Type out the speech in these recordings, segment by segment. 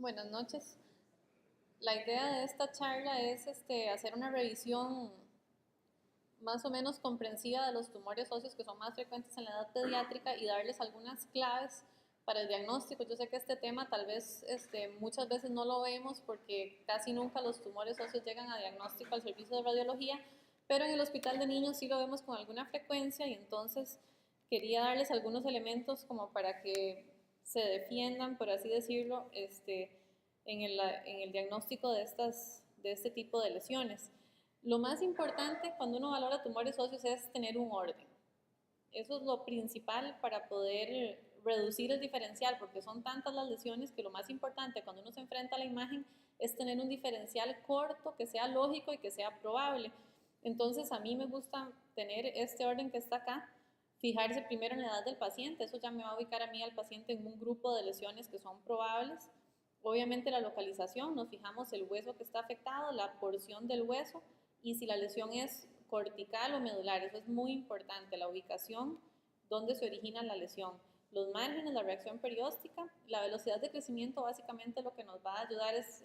Buenas noches. La idea de esta charla es hacer una revisión más o menos comprensiva de los tumores óseos que son más frecuentes en la edad pediátrica y darles algunas claves para el diagnóstico. Yo sé que este tema tal vez muchas veces no lo vemos porque casi nunca los tumores óseos llegan a diagnóstico al servicio de radiología, pero en el hospital de niños sí lo vemos con alguna frecuencia y entonces quería darles algunos elementos como para que se defiendan, por así decirlo, en el diagnóstico de este tipo de lesiones. Lo más importante cuando uno valora tumores óseos es tener un orden. Eso es lo principal para poder reducir el diferencial, porque son tantas las lesiones que lo más importante cuando uno se enfrenta a la imagen es tener un diferencial corto, que sea lógico y que sea probable. Entonces a mí me gusta tener este orden que está acá, fijarse primero en la edad del paciente, eso ya me va a ubicar a mí al paciente en un grupo de lesiones que son probables. Obviamente la localización, nos fijamos el hueso que está afectado, la porción del hueso y si la lesión es cortical o medular, eso es muy importante, la ubicación donde se origina la lesión, los márgenes, la reacción perióstica, la velocidad de crecimiento básicamente lo que nos va a ayudar es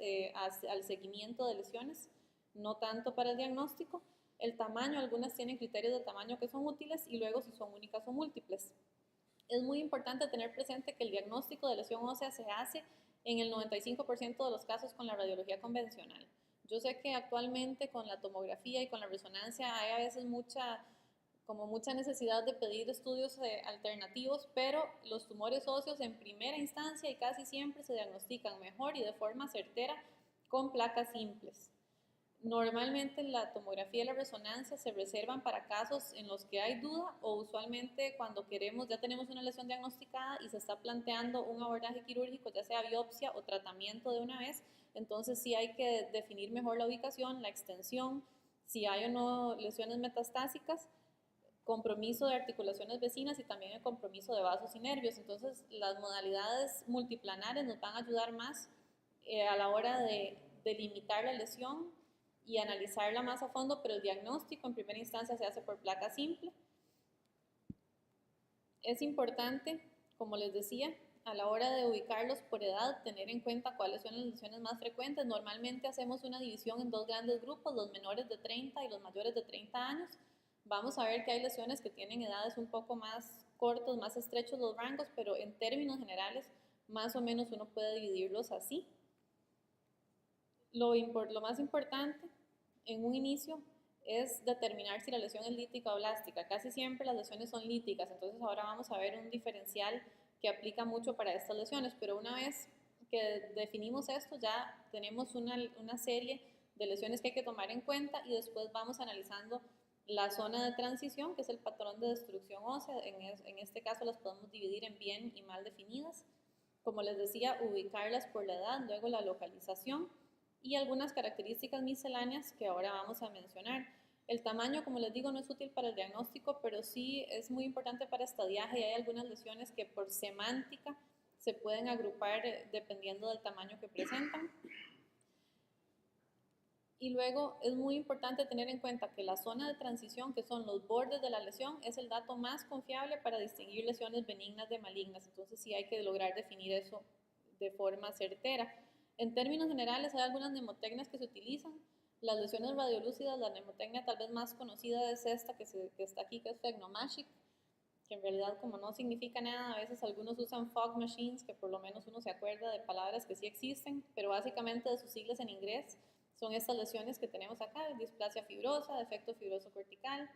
al seguimiento de lesiones, no tanto para el diagnóstico, el tamaño, algunas tienen criterios de tamaño que son útiles y luego si son únicas o múltiples. Es muy importante tener presente que el diagnóstico de lesión ósea se hace en el 95% de los casos con la radiología convencional. Yo sé que actualmente con la tomografía y con la resonancia hay a veces mucha necesidad de pedir estudios alternativos, pero los tumores óseos en primera instancia y casi siempre se diagnostican mejor y de forma certera con placas simples. Normalmente la tomografía y la resonancia se reservan para casos en los que hay duda o usualmente cuando ya tenemos una lesión diagnosticada y se está planteando un abordaje quirúrgico, ya sea biopsia o tratamiento de una vez, entonces sí hay que definir mejor la ubicación, la extensión, si hay o no lesiones metastásicas, compromiso de articulaciones vecinas y también el compromiso de vasos y nervios. Entonces las modalidades multiplanares nos van a ayudar más a la hora de delimitar la lesión y analizarla más a fondo, pero el diagnóstico en primera instancia se hace por placa simple. Es importante, como les decía, a la hora de ubicarlos por edad, tener en cuenta cuáles son las lesiones más frecuentes. Normalmente hacemos una división en dos grandes grupos, los menores de 30 y los mayores de 30 años. Vamos a ver que hay lesiones que tienen edades un poco más cortos, más estrechos los rangos, pero en términos generales, más o menos uno puede dividirlos así. Lo más importante en un inicio es determinar si la lesión es lítica o blástica. Casi siempre las lesiones son líticas, entonces ahora vamos a ver un diferencial que aplica mucho para estas lesiones, pero una vez que definimos esto ya tenemos una serie de lesiones que hay que tomar en cuenta y después vamos analizando la zona de transición, que es el patrón de destrucción ósea. En este caso las podemos dividir en bien y mal definidas. Como les decía, ubicarlas por la edad, luego la localización y algunas características misceláneas que ahora vamos a mencionar. El tamaño, como les digo, no es útil para el diagnóstico, pero sí es muy importante para estadiaje y hay algunas lesiones que por semántica se pueden agrupar dependiendo del tamaño que presentan. Y luego es muy importante tener en cuenta que la zona de transición, que son los bordes de la lesión, es el dato más confiable para distinguir lesiones benignas de malignas. Entonces sí hay que lograr definir eso de forma certera. En términos generales hay algunas mnemotecnias que se utilizan. Las lesiones radiolúcidas, la mnemotecnia tal vez más conocida es esta que está aquí, que es Phlegmomagic, que en realidad como no significa nada, a veces algunos usan fog machines, que por lo menos uno se acuerda de palabras que sí existen, pero básicamente de sus siglas en inglés son estas lesiones que tenemos acá: displasia fibrosa, defecto fibroso cortical,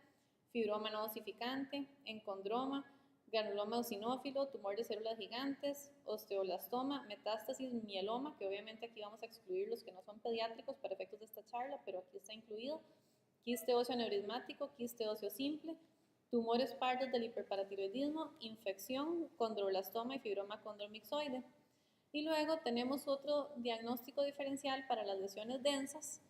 fibroma no osificante, encondroma, granuloma eosinófilo, tumor de células gigantes, osteoblastoma, metástasis, mieloma, que obviamente aquí vamos a excluir los que no son pediátricos para efectos de esta charla, pero aquí está incluido, quiste óseo aneurismático, quiste óseo simple, tumores pardos del hiperparatiroidismo, infección, condroblastoma y fibroma condromixoide. Y luego tenemos otro diagnóstico diferencial para las lesiones densas,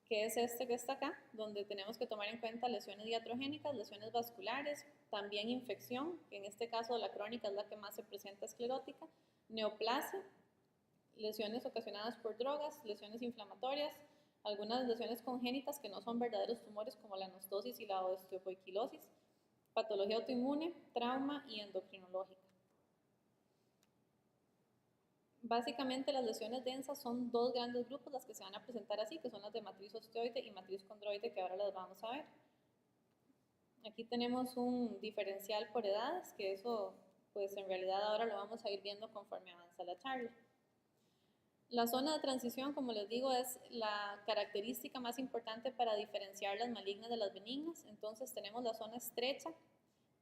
que es este que está acá, donde tenemos que tomar en cuenta lesiones iatrogénicas, lesiones vasculares, también infección, que en este caso la crónica es la que más se presenta esclerótica, neoplasia, lesiones ocasionadas por drogas, lesiones inflamatorias, algunas lesiones congénitas que no son verdaderos tumores como la anostosis y la osteopoiquilosis, patología autoinmune, trauma y endocrinológica. Básicamente las lesiones densas son dos grandes grupos las que se van a presentar así, que son las de matriz osteoide y matriz condroide, que ahora las vamos a ver. Aquí tenemos un diferencial por edades, que eso pues en realidad ahora lo vamos a ir viendo conforme avanza la charla. La zona de transición, como les digo, es la característica más importante para diferenciar las malignas de las benignas. Entonces tenemos la zona estrecha,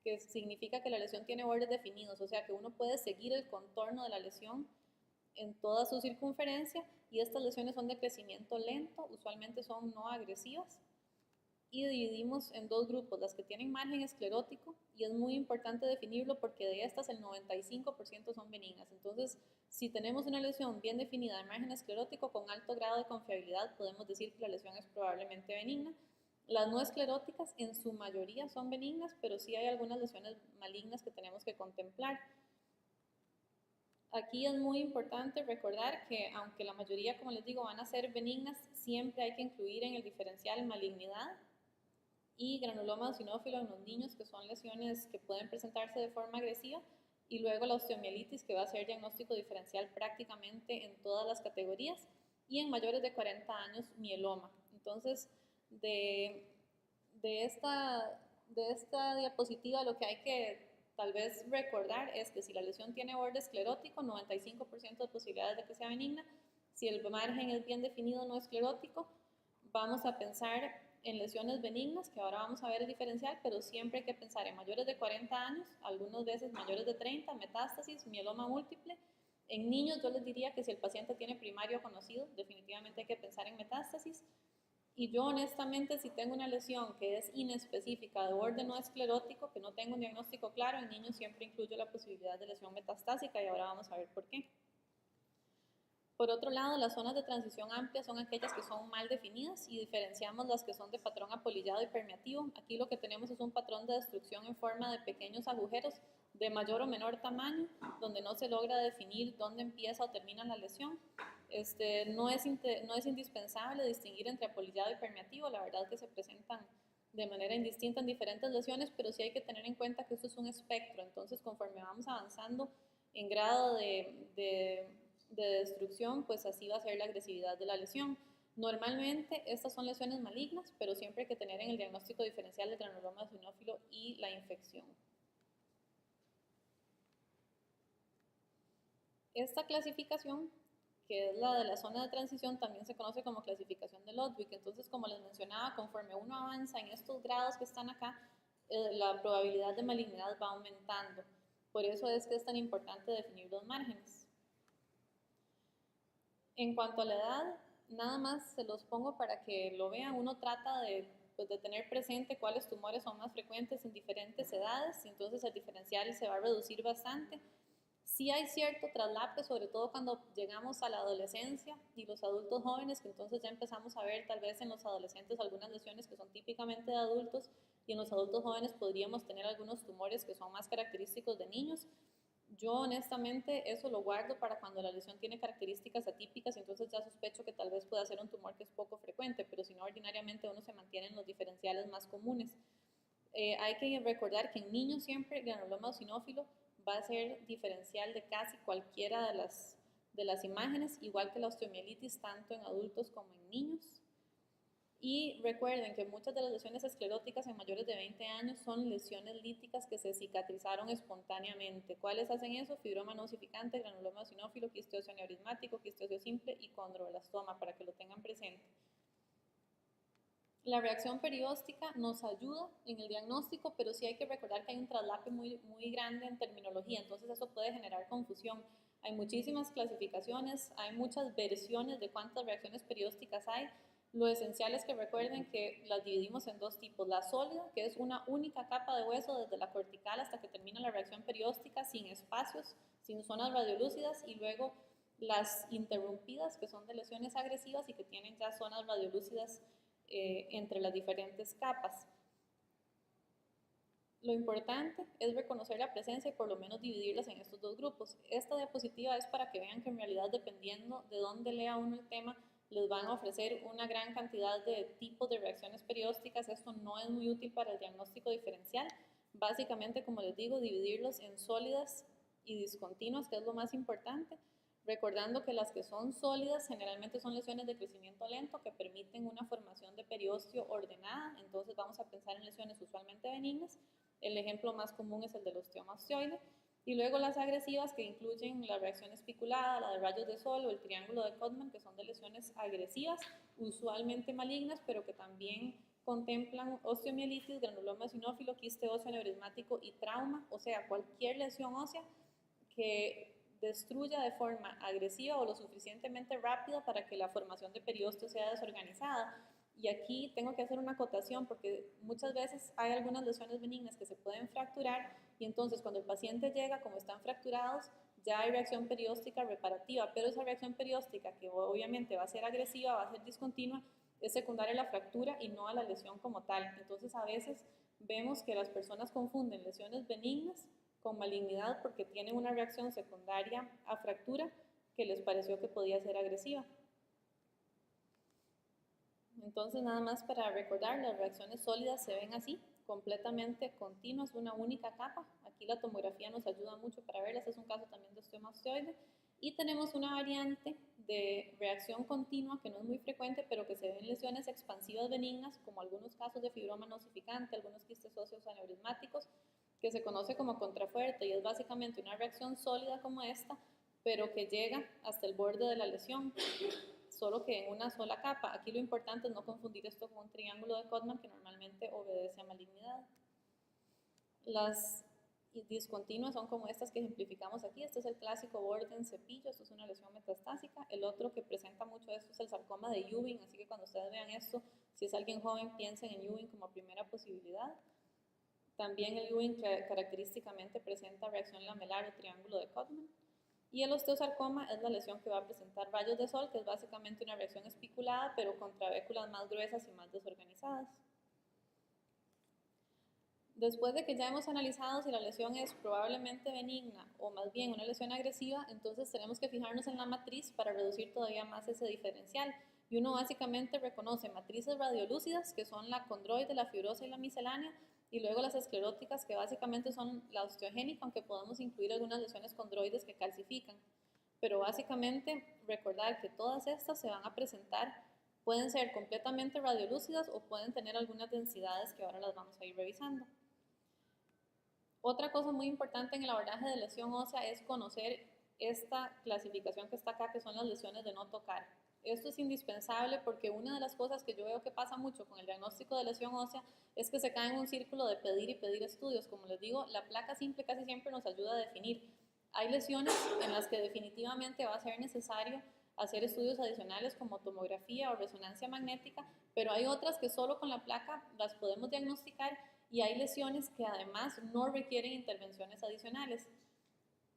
que significa que la lesión tiene bordes definidos, o sea que uno puede seguir el contorno de la lesión en toda su circunferencia, y estas lesiones son de crecimiento lento, usualmente son no agresivas, y dividimos en dos grupos, las que tienen margen esclerótico, y es muy importante definirlo porque de estas el 95% son benignas. Entonces, si tenemos una lesión bien definida de margen esclerótico con alto grado de confiabilidad, podemos decir que la lesión es probablemente benigna. Las no escleróticas en su mayoría son benignas, pero sí hay algunas lesiones malignas que tenemos que contemplar. Aquí es muy importante recordar que aunque la mayoría, como les digo, van a ser benignas, siempre hay que incluir en el diferencial malignidad y granuloma eosinófilo en los niños, que son lesiones que pueden presentarse de forma agresiva, y luego la osteomielitis, que va a ser diagnóstico diferencial prácticamente en todas las categorías, y en mayores de 40 años, mieloma. Entonces, de esta diapositiva lo que hay que tal vez recordar es que si la lesión tiene borde esclerótico, 95% de posibilidades de que sea benigna. Si el margen es bien definido no esclerótico, vamos a pensar en lesiones benignas, que ahora vamos a ver el diferencial, pero siempre hay que pensar en mayores de 40 años, algunas veces mayores de 30, metástasis, mieloma múltiple. En niños yo les diría que si el paciente tiene primario conocido, definitivamente hay que pensar en metástasis. Y yo honestamente, si tengo una lesión que es inespecífica de borde no esclerótico, que no tengo un diagnóstico claro, en niños siempre incluyo la posibilidad de lesión metastásica, y ahora vamos a ver por qué. Por otro lado, las zonas de transición amplia son aquellas que son mal definidas, y diferenciamos las que son de patrón apolillado y permeativo. Aquí lo que tenemos es un patrón de destrucción en forma de pequeños agujeros de mayor o menor tamaño, donde no se logra definir dónde empieza o termina la lesión. No es indispensable distinguir entre apolillado y permeativo, la verdad que se presentan de manera indistinta en diferentes lesiones, pero sí hay que tener en cuenta que esto es un espectro. Entonces, conforme vamos avanzando en grado de destrucción, pues así va a ser la agresividad de la lesión. Normalmente estas son lesiones malignas, pero siempre hay que tener en el diagnóstico diferencial del granuloma eosinófilo y la infección. Esta clasificación, que es la de la zona de transición, también se conoce como clasificación de Ludwig. Entonces, como les mencionaba, conforme uno avanza en estos grados que están acá, la probabilidad de malignidad va aumentando. Por eso es que es tan importante definir los márgenes. En cuanto a la edad, nada más se los pongo para que lo vean. Uno trata pues, de tener presente cuáles tumores son más frecuentes en diferentes edades, y entonces el diferencial se va a reducir bastante. Sí hay cierto traslape, sobre todo cuando llegamos a la adolescencia y los adultos jóvenes, que entonces ya empezamos a ver tal vez en los adolescentes algunas lesiones que son típicamente de adultos, y en los adultos jóvenes podríamos tener algunos tumores que son más característicos de niños. Yo honestamente eso lo guardo para cuando la lesión tiene características atípicas, y entonces ya sospecho que tal vez pueda ser un tumor que es poco frecuente, pero si no, ordinariamente uno se mantiene en los diferenciales más comunes. Hay que recordar que en niños siempre el granuloma eosinófilo va a ser diferencial de casi cualquiera de las imágenes, igual que la osteomielitis, tanto en adultos como en niños. Y recuerden que muchas de las lesiones escleróticas en mayores de 20 años son lesiones líticas que se cicatrizaron espontáneamente. ¿Cuáles hacen eso? Fibroma no osificante, granuloma eosinófilo, quiste aneurismático, quiste simple y condroblastoma, para que lo tengan presente. La reacción perióstica nos ayuda en el diagnóstico, pero sí hay que recordar que hay un traslape muy grande en terminología, entonces eso puede generar confusión. Hay muchísimas clasificaciones, hay muchas versiones de cuántas reacciones periósticas hay. Lo esencial es que recuerden que las dividimos en dos tipos: la sólida, que es una única capa de hueso desde la cortical hasta que termina la reacción perióstica, sin espacios, sin zonas radiolúcidas, y luego las interrumpidas, que son de lesiones agresivas y que tienen ya zonas radiolúcidas entre las diferentes capas. Lo importante es reconocer la presencia y por lo menos dividirlas en estos dos grupos. Esta diapositiva es para que vean que en realidad, dependiendo de dónde lea uno el tema, les van a ofrecer una gran cantidad de tipos de reacciones periósticas. Esto no es muy útil para el diagnóstico diferencial. Básicamente, como les digo, dividirlos en sólidas y discontinuas, que es lo más importante. recordando que las que son sólidas generalmente son lesiones de crecimiento lento que permiten una formación de periósteo ordenada, entonces vamos a pensar en lesiones usualmente benignas. El ejemplo más común es el del osteoma osteoide, y luego las agresivas, que incluyen la reacción espiculada, la de rayos de sol o el triángulo de Codman, que son de lesiones agresivas, usualmente malignas, pero que también contemplan osteomielitis, granuloma eosinófilo, quiste óseo aneurismático y trauma, o sea, cualquier lesión ósea que destruya de forma agresiva o lo suficientemente rápida para que la formación de periósteo sea desorganizada. Y aquí tengo que hacer una acotación porque muchas veces hay algunas lesiones benignas que se pueden fracturar y entonces cuando el paciente llega, como están fracturados, ya hay reacción perióstica reparativa, pero esa reacción perióstica, que obviamente va a ser agresiva, va a ser discontinua, es secundaria a la fractura y no a la lesión como tal. Entonces a veces vemos que las personas confunden lesiones benignas con malignidad porque tienen una reacción secundaria a fractura que les pareció que podía ser agresiva. Entonces, nada más para recordar, las reacciones sólidas se ven así, completamente continuas, una única capa. Aquí la tomografía nos ayuda mucho para verlas, es un caso también de osteoma osteoide. Y tenemos una variante de reacción continua que no es muy frecuente, pero que se ven en lesiones expansivas benignas, como algunos casos de fibroma nosificante, algunos quistes óseos aneurismáticos, que se conoce como contrafuerte y es básicamente una reacción sólida como esta, pero que llega hasta el borde de la lesión, solo que en una sola capa. Aquí lo importante es no confundir esto con un triángulo de Codman que normalmente obedece a malignidad. Las discontinuas son como estas que ejemplificamos aquí. Este es el clásico borde en cepillo, esto es una lesión metastásica. El otro que presenta mucho esto es el sarcoma de Ewing, así que cuando ustedes vean esto, si es alguien joven, piensen en Ewing como primera posibilidad. También el Ewing característicamente presenta reacción lamelar o triángulo de Codman. Y el osteosarcoma es la lesión que va a presentar rayos de sol, que es básicamente una reacción espiculada, pero con trabéculas más gruesas y más desorganizadas. Después de que ya hemos analizado si la lesión es probablemente benigna o más bien una lesión agresiva, entonces tenemos que fijarnos en la matriz para reducir todavía más ese diferencial. Y uno básicamente reconoce matrices radiolúcidas, que son la condroide, la fibrosa y la miscelánea, y luego las escleróticas, que básicamente son la osteogénica, aunque podemos incluir algunas lesiones condroides que calcifican. Pero básicamente recordar que todas estas se van a presentar, pueden ser completamente radiolúcidas o pueden tener algunas densidades que ahora las vamos a ir revisando. Otra cosa muy importante en el abordaje de lesión ósea es conocer esta clasificación que está acá, que son las lesiones de no tocar. Esto es indispensable porque una de las cosas que yo veo que pasa mucho con el diagnóstico de lesión ósea es que se cae en un círculo de pedir y pedir estudios. Como les digo, la placa simple casi siempre nos ayuda a definir. Hay lesiones en las que definitivamente va a ser necesario hacer estudios adicionales como tomografía o resonancia magnética, pero hay otras que solo con la placa las podemos diagnosticar y hay lesiones que además no requieren intervenciones adicionales.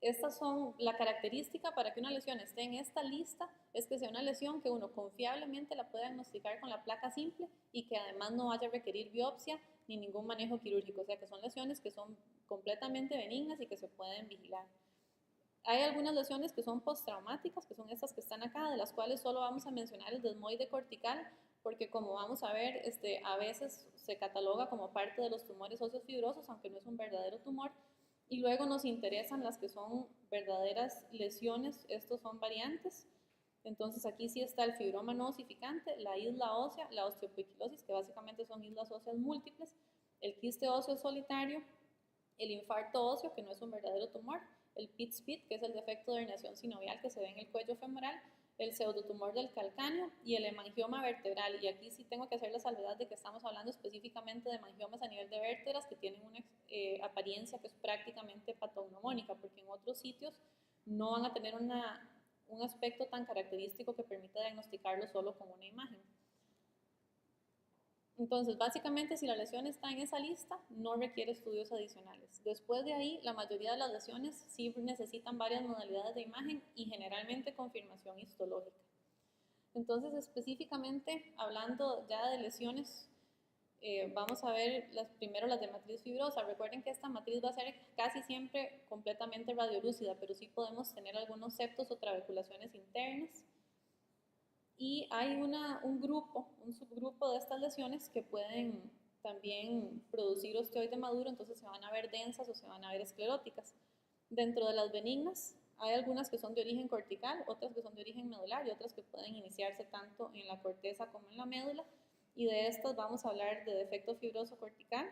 Estas son la característica para que una lesión esté en esta lista, es que sea una lesión que uno confiablemente la pueda diagnosticar con la placa simple y que además no vaya a requerir biopsia ni ningún manejo quirúrgico, o sea que son lesiones que son completamente benignas y que se pueden vigilar. Hay algunas lesiones que son postraumáticas, que son estas que están acá, de las cuales solo vamos a mencionar el desmoide cortical, porque como vamos a ver, a veces se cataloga como parte de los tumores óseos fibrosos, aunque no es un verdadero tumor. Y luego nos interesan las que son verdaderas lesiones, estos son variantes. Entonces aquí sí está el fibroma no osificante, la isla ósea, la osteopoiquilosis, que básicamente son islas óseas múltiples, el quiste óseo solitario, el infarto óseo, que no es un verdadero tumor, el PIT-SPIT, que es el defecto de herniación sinovial que se ve en el cuello femoral, el pseudotumor del calcáneo y el hemangioma vertebral. Y aquí sí tengo que hacer la salvedad de que estamos hablando específicamente de hemangiomas a nivel de vértebras que tienen una apariencia que es prácticamente patognomónica, porque en otros sitios no van a tener un aspecto tan característico que permita diagnosticarlo solo con una imagen. Entonces, básicamente, si la lesión está en esa lista, no requiere estudios adicionales. Después de ahí, la mayoría de las lesiones sí necesitan varias modalidades de imagen y generalmente confirmación histológica. Entonces, específicamente, hablando ya de lesiones, vamos a ver primero las de matriz fibrosa. Recuerden que esta matriz va a ser casi siempre completamente radiolúcida, pero sí podemos tener algunos septos o trabeculaciones internas. Y hay un subgrupo de estas lesiones que pueden también producir osteoide maduro, entonces se van a ver densas o se van a ver escleróticas. Dentro de las benignas Hay algunas que son de origen cortical, otras que son de origen medular y otras que pueden iniciarse tanto en la corteza como en la médula. Y de estas vamos a hablar de defecto fibroso cortical,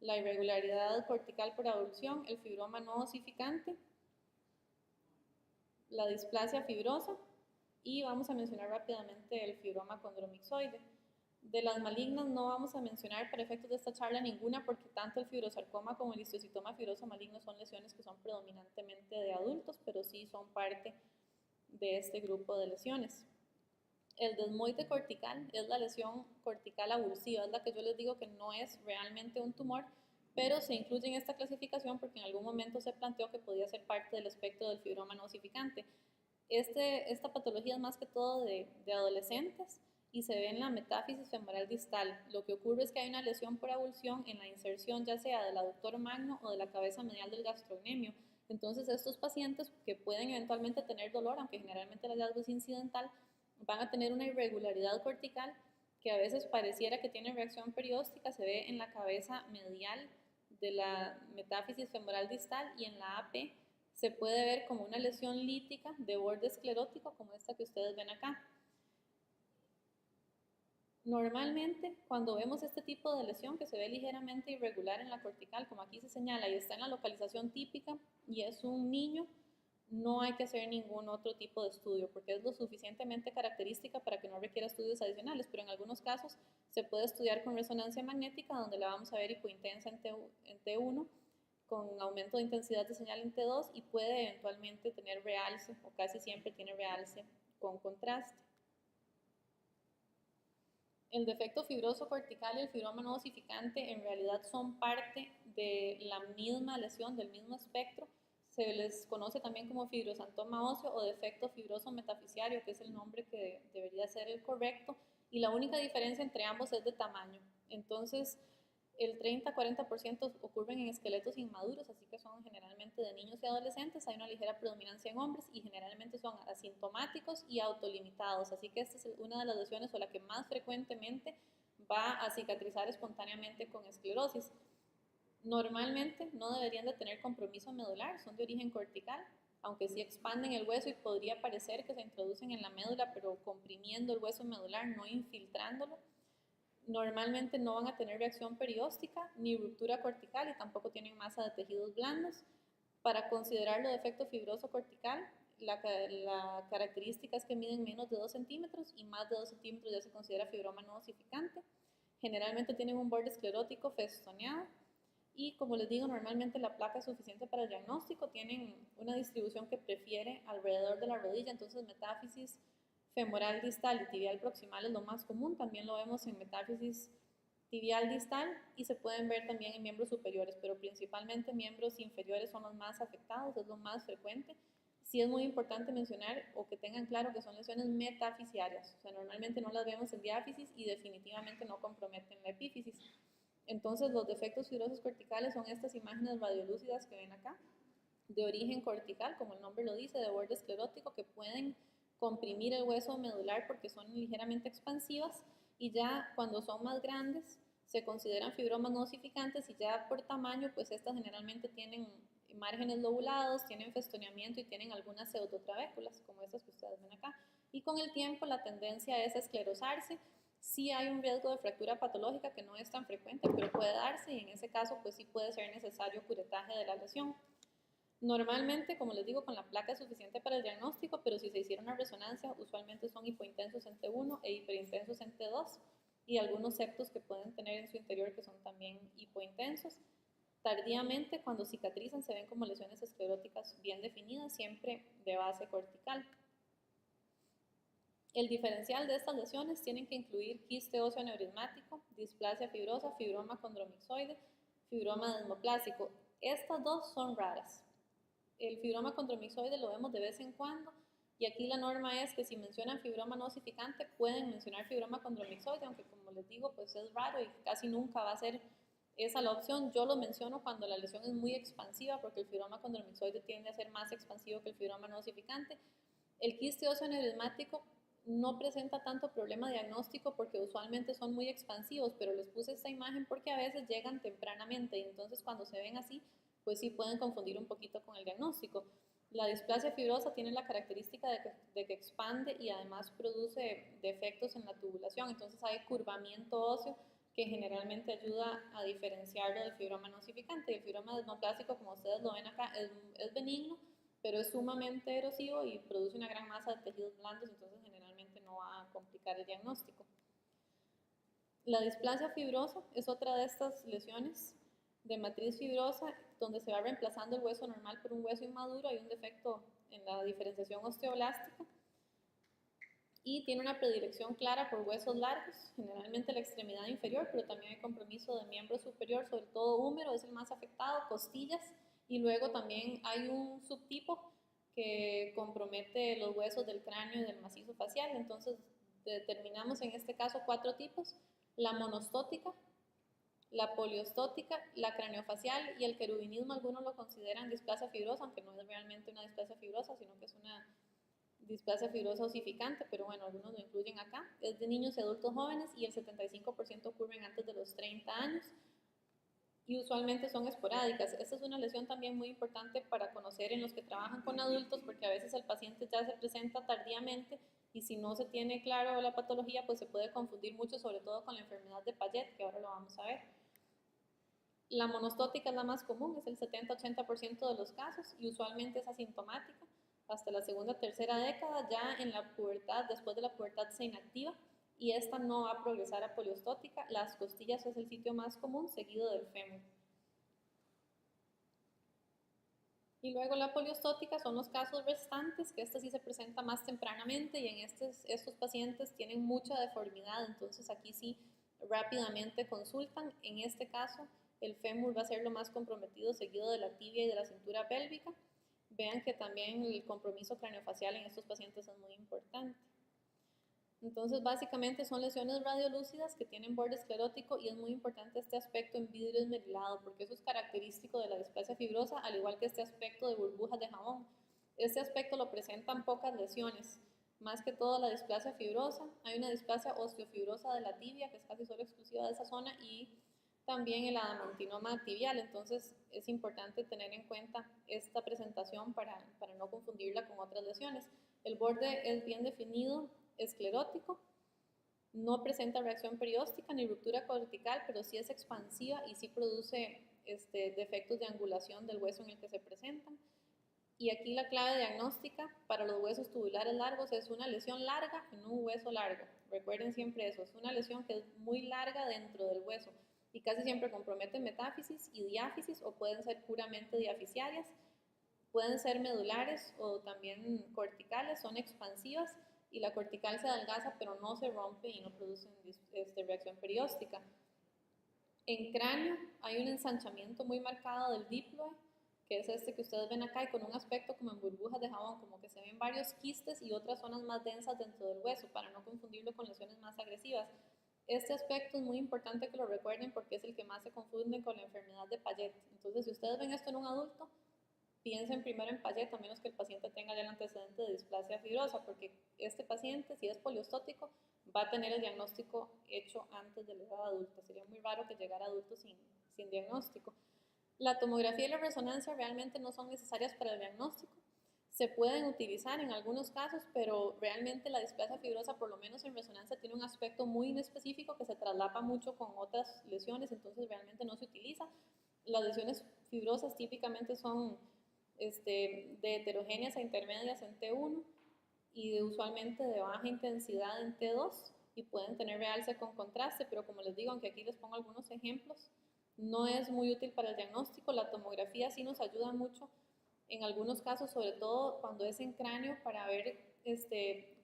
la irregularidad cortical por avulsión, el fibroma no osificante, la displasia fibrosa y vamos a mencionar rápidamente el fibroma condromixoide. De las malignas no vamos a mencionar para efectos de esta charla ninguna porque tanto el fibrosarcoma como el histiocytoma fibroso maligno son lesiones que son predominantemente de adultos, pero sí son parte de este grupo de lesiones. El desmoide cortical es la lesión cortical avulsiva, es la que yo les digo que no es realmente un tumor, pero se incluye en esta clasificación porque en algún momento se planteó que podía ser parte del espectro del fibroma no osificante. Esta patología es más que todo de adolescentes y se ve en la metáfisis femoral distal. Lo que ocurre es que hay una lesión por avulsión en la inserción ya sea del aductor magno o de la cabeza medial del gastrocnemio. Entonces estos pacientes que pueden eventualmente tener dolor, aunque generalmente el hallazgo es incidental, van a tener una irregularidad cortical que a veces pareciera que tiene reacción perióstica, se ve en la cabeza medial de la metáfisis femoral distal y en la AP se puede ver como una lesión lítica de borde esclerótico como esta que ustedes ven acá. Normalmente, cuando vemos este tipo de lesión que se ve ligeramente irregular en la cortical, como aquí se señala, y está en la localización típica y es un niño, no hay que hacer ningún otro tipo de estudio porque es lo suficientemente característica para que no requiera estudios adicionales, pero en algunos casos se puede estudiar con resonancia magnética donde la vamos a ver hipointensa en T1 con aumento de intensidad de señal en T2 y puede eventualmente tener realce o casi siempre tiene realce con contraste. El defecto fibroso cortical y el fibroma no osificante en realidad son parte de la misma lesión, del mismo espectro. Se les conoce también como fibrosantoma óseo o defecto fibroso metafisiario, que es el nombre que debería ser el correcto, y la única diferencia entre ambos es de tamaño. Entonces, el 30-40% ocurren en esqueletos inmaduros, así que son generalmente de niños y adolescentes. Hay una ligera predominancia en hombres y generalmente son asintomáticos y autolimitados, así que esta es una de las lesiones o la que más frecuentemente va a cicatrizar espontáneamente con esclerosis. Normalmente no deberían de tener compromiso medular, son de origen cortical, aunque sí expanden el hueso y podría parecer que se introducen en la médula, pero comprimiendo el hueso medular, no infiltrándolo. Normalmente no van a tener reacción perióstica ni ruptura cortical y tampoco tienen masa de tejidos blandos. Para considerarlo defecto fibroso cortical, la característica es que miden menos de 2 centímetros y más de 2 centímetros ya se considera fibroma no osificante. Generalmente tienen un borde esclerótico festoneado y, como les digo, normalmente la placa es suficiente para el diagnóstico. Tienen una distribución que prefiere alrededor de la rodilla, entonces metáfisis femoral distal y tibial proximal es lo más común. También lo vemos en metáfisis tibial distal y se pueden ver también en miembros superiores, pero principalmente miembros inferiores son los más afectados, es lo más frecuente. Sí es muy importante mencionar o que tengan claro que son lesiones metafisiarias, o sea, normalmente no las vemos en diáfisis y definitivamente no comprometen la epífisis. Entonces, los defectos fibrosos corticales son estas imágenes radiolúcidas que ven acá, de origen cortical, como el nombre lo dice, de borde esclerótico, que pueden comprimir el hueso medular porque son ligeramente expansivas y ya cuando son más grandes se consideran fibromas no osificantes y ya por tamaño, pues estas generalmente tienen márgenes lobulados, tienen festoneamiento y tienen algunas pseudotrabéculas, como estas que ustedes ven acá. Y con el tiempo la tendencia es a esclerosarse. Sí hay un riesgo de fractura patológica que no es tan frecuente, pero puede darse y en ese caso pues sí puede ser necesario curetaje de la lesión. Normalmente, como les digo, con la placa es suficiente para el diagnóstico, pero si se hiciera una resonancia, usualmente son hipointensos en T1 e hiperintensos en T2 y algunos septos que pueden tener en su interior que son también hipointensos. Tardíamente, cuando cicatrizan, se ven como lesiones escleróticas bien definidas, siempre de base cortical. El diferencial de estas lesiones tienen que incluir quiste óseo aneurismático, displasia fibrosa, fibroma condromixoide, fibroma desmoplásico. Estas dos son raras. El fibroma condromixoide lo vemos de vez en cuando y aquí la norma es que si mencionan fibroma no osificante pueden mencionar fibroma condromixoide, aunque como les digo pues es raro y casi nunca va a ser esa la opción. Yo lo menciono cuando la lesión es muy expansiva porque el fibroma condromixoide tiende a ser más expansivo que el fibroma no osificante. El quiste óseo aneurismático no presenta tanto problema diagnóstico porque usualmente son muy expansivos, pero les puse esta imagen porque a veces llegan tempranamente y entonces cuando se ven así, pues sí pueden confundir un poquito con el diagnóstico. La displasia fibrosa tiene la característica de que expande y además produce defectos en la tubulación, entonces hay curvamiento óseo que generalmente ayuda a diferenciarlo del fibroma no ossificante. El fibroma desmoplásico, como ustedes lo ven acá, es benigno, pero es sumamente erosivo y produce una gran masa de tejidos blandos, entonces generalmente no va a complicar el diagnóstico. La displasia fibrosa es otra de estas lesiones de matriz fibrosa donde se va reemplazando el hueso normal por un hueso inmaduro. Hay un defecto en la diferenciación osteoblástica y tiene una predilección clara por huesos largos, generalmente la extremidad inferior, pero también hay compromiso de miembro superior, sobre todo húmero es el más afectado, costillas, y luego también hay un subtipo que compromete los huesos del cráneo y del macizo facial. Entonces determinamos en este caso 4 tipos: la monostótica, la poliostótica, la craneofacial y el querubinismo. Algunos lo consideran displasia fibrosa, aunque no es realmente una displasia fibrosa, sino que es una displasia fibrosa osificante, pero bueno, algunos lo incluyen acá. Es de niños y adultos jóvenes y el 75% ocurren antes de los 30 años y usualmente son esporádicas. Esta es una lesión también muy importante para conocer en los que trabajan con adultos, porque a veces el paciente ya se presenta tardíamente y si no se tiene claro la patología, pues se puede confundir mucho, sobre todo con la enfermedad de Payet, que ahora lo vamos a ver. La monostótica es la más común, es el 70-80% de los casos y usualmente es asintomática. Hasta la segunda o tercera década, ya en la pubertad, después de la pubertad se inactiva y esta no va a progresar a poliostótica. Las costillas es el sitio más común, seguido del fémur. Y luego la poliostótica son los casos restantes, que esta sí se presenta más tempranamente y en estos pacientes tienen mucha deformidad, entonces aquí sí rápidamente consultan. En este caso el fémur va a ser lo más comprometido, seguido de la tibia y de la cintura pélvica. Vean que también el compromiso craneofacial en estos pacientes es muy importante. Entonces, básicamente son lesiones radiolúcidas que tienen borde esclerótico y es muy importante este aspecto en vidrio esmerilado porque eso es característico de la displasia fibrosa, al igual que este aspecto de burbujas de jabón. Este aspecto lo presentan pocas lesiones, más que todo la displasia fibrosa. Hay una displasia osteofibrosa de la tibia que es casi solo exclusiva de esa zona y también el adamantinoma tibial, entonces es importante tener en cuenta esta presentación para no confundirla con otras lesiones. El borde es bien definido, esclerótico, no presenta reacción perióstica ni ruptura cortical, pero sí es expansiva y sí produce defectos de angulación del hueso en el que se presentan. Y aquí la clave diagnóstica para los huesos tubulares largos es una lesión larga en un hueso largo. Recuerden siempre eso, es una lesión que es muy larga dentro del hueso y casi siempre compromete metáfisis y diáfisis o pueden ser puramente diaficiarias, pueden ser medulares o también corticales, son expansivas y la cortical se adelgaza pero no se rompe y no produce reacción perióstica. En cráneo hay un ensanchamiento muy marcado del diploe, que es este que ustedes ven acá y con un aspecto como en burbujas de jabón, como que se ven varios quistes y otras zonas más densas dentro del hueso para no confundirlo con lesiones más agresivas. Este aspecto es muy importante que lo recuerden porque es el que más se confunde con la enfermedad de Payet. Entonces, si ustedes ven esto en un adulto, piensen primero en Payet, a menos que el paciente tenga ya el antecedente de displasia fibrosa, porque este paciente, si es poliostótico, va a tener el diagnóstico hecho antes de la edad adulta. Sería muy raro que llegara adulto sin diagnóstico. La tomografía y la resonancia realmente no son necesarias para el diagnóstico. Se pueden utilizar en algunos casos, pero realmente la displasia fibrosa, por lo menos en resonancia, tiene un aspecto muy inespecífico que se traslapa mucho con otras lesiones, entonces realmente no se utiliza. Las lesiones fibrosas típicamente son de heterogéneas a intermedias en T1 y usualmente de baja intensidad en T2 y pueden tener realce con contraste, pero como les digo, aunque aquí les pongo algunos ejemplos, no es muy útil para el diagnóstico. La tomografía sí nos ayuda mucho en algunos casos, sobre todo cuando es en cráneo, para ver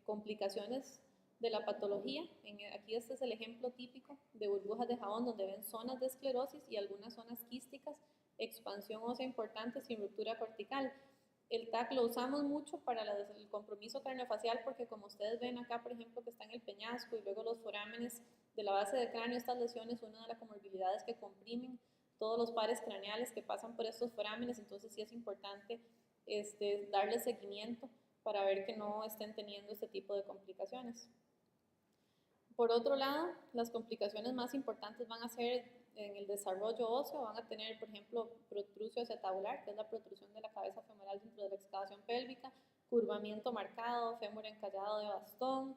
complicaciones de la patología. Aquí este es el ejemplo típico de burbujas de jabón donde ven zonas de esclerosis y algunas zonas quísticas, expansión ósea importante sin ruptura cortical. El TAC lo usamos mucho para el compromiso craneofacial porque como ustedes ven acá, por ejemplo, que está en el peñasco y luego los forámenes de la base del cráneo, estas lesiones, una de las comorbilidades que comprimen todos los pares craneales que pasan por estos forámenes, entonces sí es importante darle seguimiento para ver que no estén teniendo este tipo de complicaciones. Por otro lado, las complicaciones más importantes van a ser en el desarrollo óseo, van a tener, por ejemplo, protrusio acetabular, que es la protrusión de la cabeza femoral dentro de la excavación pélvica, curvamiento marcado, fémur encallado de bastón,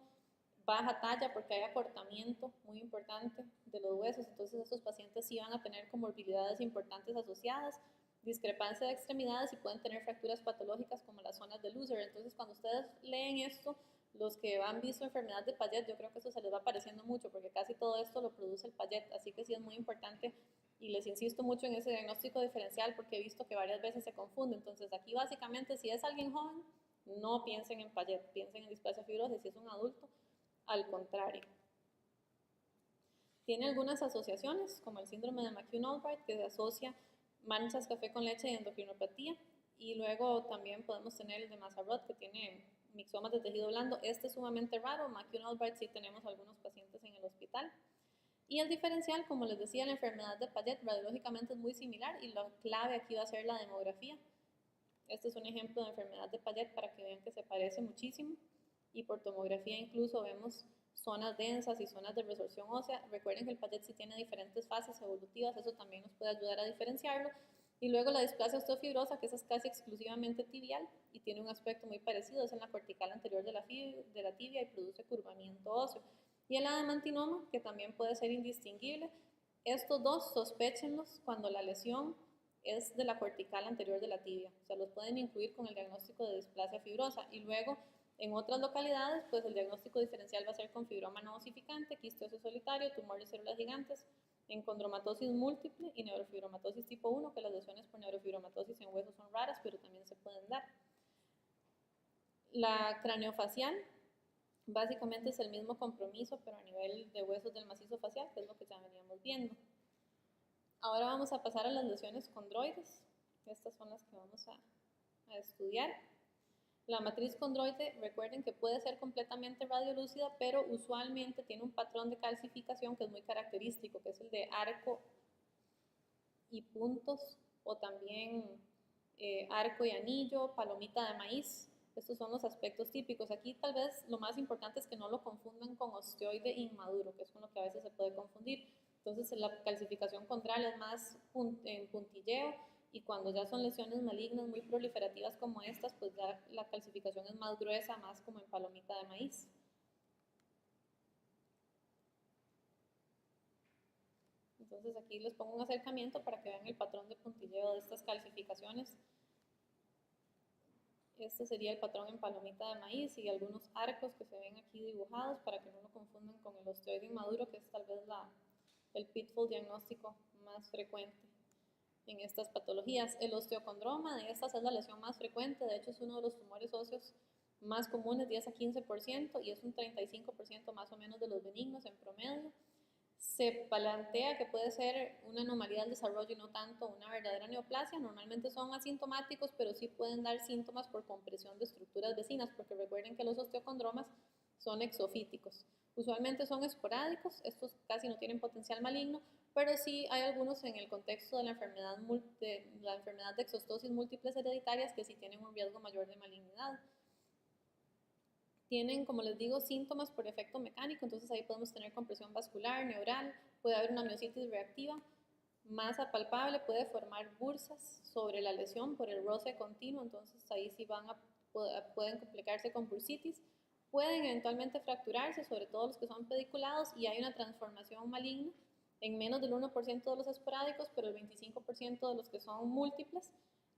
baja talla porque hay acortamiento muy importante de los huesos, entonces estos pacientes sí van a tener comorbilidades importantes asociadas, discrepancia de extremidades y pueden tener fracturas patológicas como las zonas de Luzer. Entonces cuando ustedes leen esto, los que han visto enfermedad de Payet, yo creo que eso se les va pareciendo mucho porque casi todo esto lo produce el Payet, así que sí es muy importante y les insisto mucho en ese diagnóstico diferencial porque he visto que varias veces se confunde. Entonces aquí básicamente si es alguien joven, no piensen en Payet, piensen en displasia fibrosa, y si es un adulto, al contrario. Tiene algunas asociaciones, como el síndrome de McCune-Albright, que se asocia manchas café con leche y endocrinopatía, y luego también podemos tener el de Mazarrot, que tiene mixomas de tejido blando. Este es sumamente raro, McCune-Albright sí tenemos algunos pacientes en el hospital. Y el diferencial, como les decía, la enfermedad de Payet radiológicamente es muy similar y la clave aquí va a ser la demografía. Este es un ejemplo de enfermedad de Payet para que vean que se parece muchísimo y por tomografía incluso vemos zonas densas y zonas de resorción ósea. Recuerden que el Payet sí tiene diferentes fases evolutivas, eso también nos puede ayudar a diferenciarlo. Y luego la displasia osteofibrosa, que esa es casi exclusivamente tibial y tiene un aspecto muy parecido, es en la cortical anterior de la tibia y produce curvamiento óseo. Y el adamantinoma, que también puede ser indistinguible. Estos dos sospéchenlos cuando la lesión es de la cortical anterior de la tibia, o sea, los pueden incluir con el diagnóstico de displasia fibrosa y luego en otras localidades, pues el diagnóstico diferencial va a ser con fibroma no osificante, quiste óseo solitario, tumor de células gigantes, en condromatosis múltiple y neurofibromatosis tipo 1, que las lesiones por neurofibromatosis en huesos son raras, pero también se pueden dar. La craneofacial, básicamente es el mismo compromiso, pero a nivel de huesos del macizo facial, que es lo que ya veníamos viendo. Ahora vamos a pasar a las lesiones condroides. Estas son las que vamos a estudiar. La matriz condroide, recuerden que puede ser completamente radiolúcida, pero usualmente tiene un patrón de calcificación que es muy característico, que es el de arco y puntos, o también arco y anillo, palomita de maíz. Estos son los aspectos típicos. Aquí tal vez lo más importante es que no lo confundan con osteoide inmaduro, que es con lo que a veces se puede confundir. Entonces la calcificación condral es más en puntilleo y cuando ya son lesiones malignas muy proliferativas como estas, pues ya la calcificación es más gruesa, más como en palomita de maíz. Entonces aquí les pongo un acercamiento para que vean el patrón de puntilleo de estas calcificaciones. Este sería el patrón en palomita de maíz y algunos arcos que se ven aquí dibujados para que no lo confundan con el osteoide inmaduro, que es tal vez el pitfall diagnóstico más frecuente en estas patologías. El osteocondroma de estas es la lesión más frecuente, de hecho es uno de los tumores óseos más comunes, 10 a 15%, y es un 35% más o menos de los benignos en promedio. Se plantea que puede ser una anomalía del desarrollo y no tanto una verdadera neoplasia. Normalmente son asintomáticos, pero sí pueden dar síntomas por compresión de estructuras vecinas, porque recuerden que los osteocondromas son exofíticos. Usualmente son esporádicos, estos casi no tienen potencial maligno, pero sí hay algunos en el contexto de la enfermedad de exostosis múltiples hereditarias que sí tienen un riesgo mayor de malignidad. Tienen, como les digo, síntomas por efecto mecánico, entonces ahí podemos tener compresión vascular, neural, puede haber una miositis reactiva, masa palpable, puede formar bursas sobre la lesión por el roce continuo, entonces ahí sí pueden complicarse con bursitis, pueden eventualmente fracturarse, sobre todo los que son pediculados, y hay una transformación maligna en menos del 1% de los esporádicos, pero el 25% de los que son múltiples,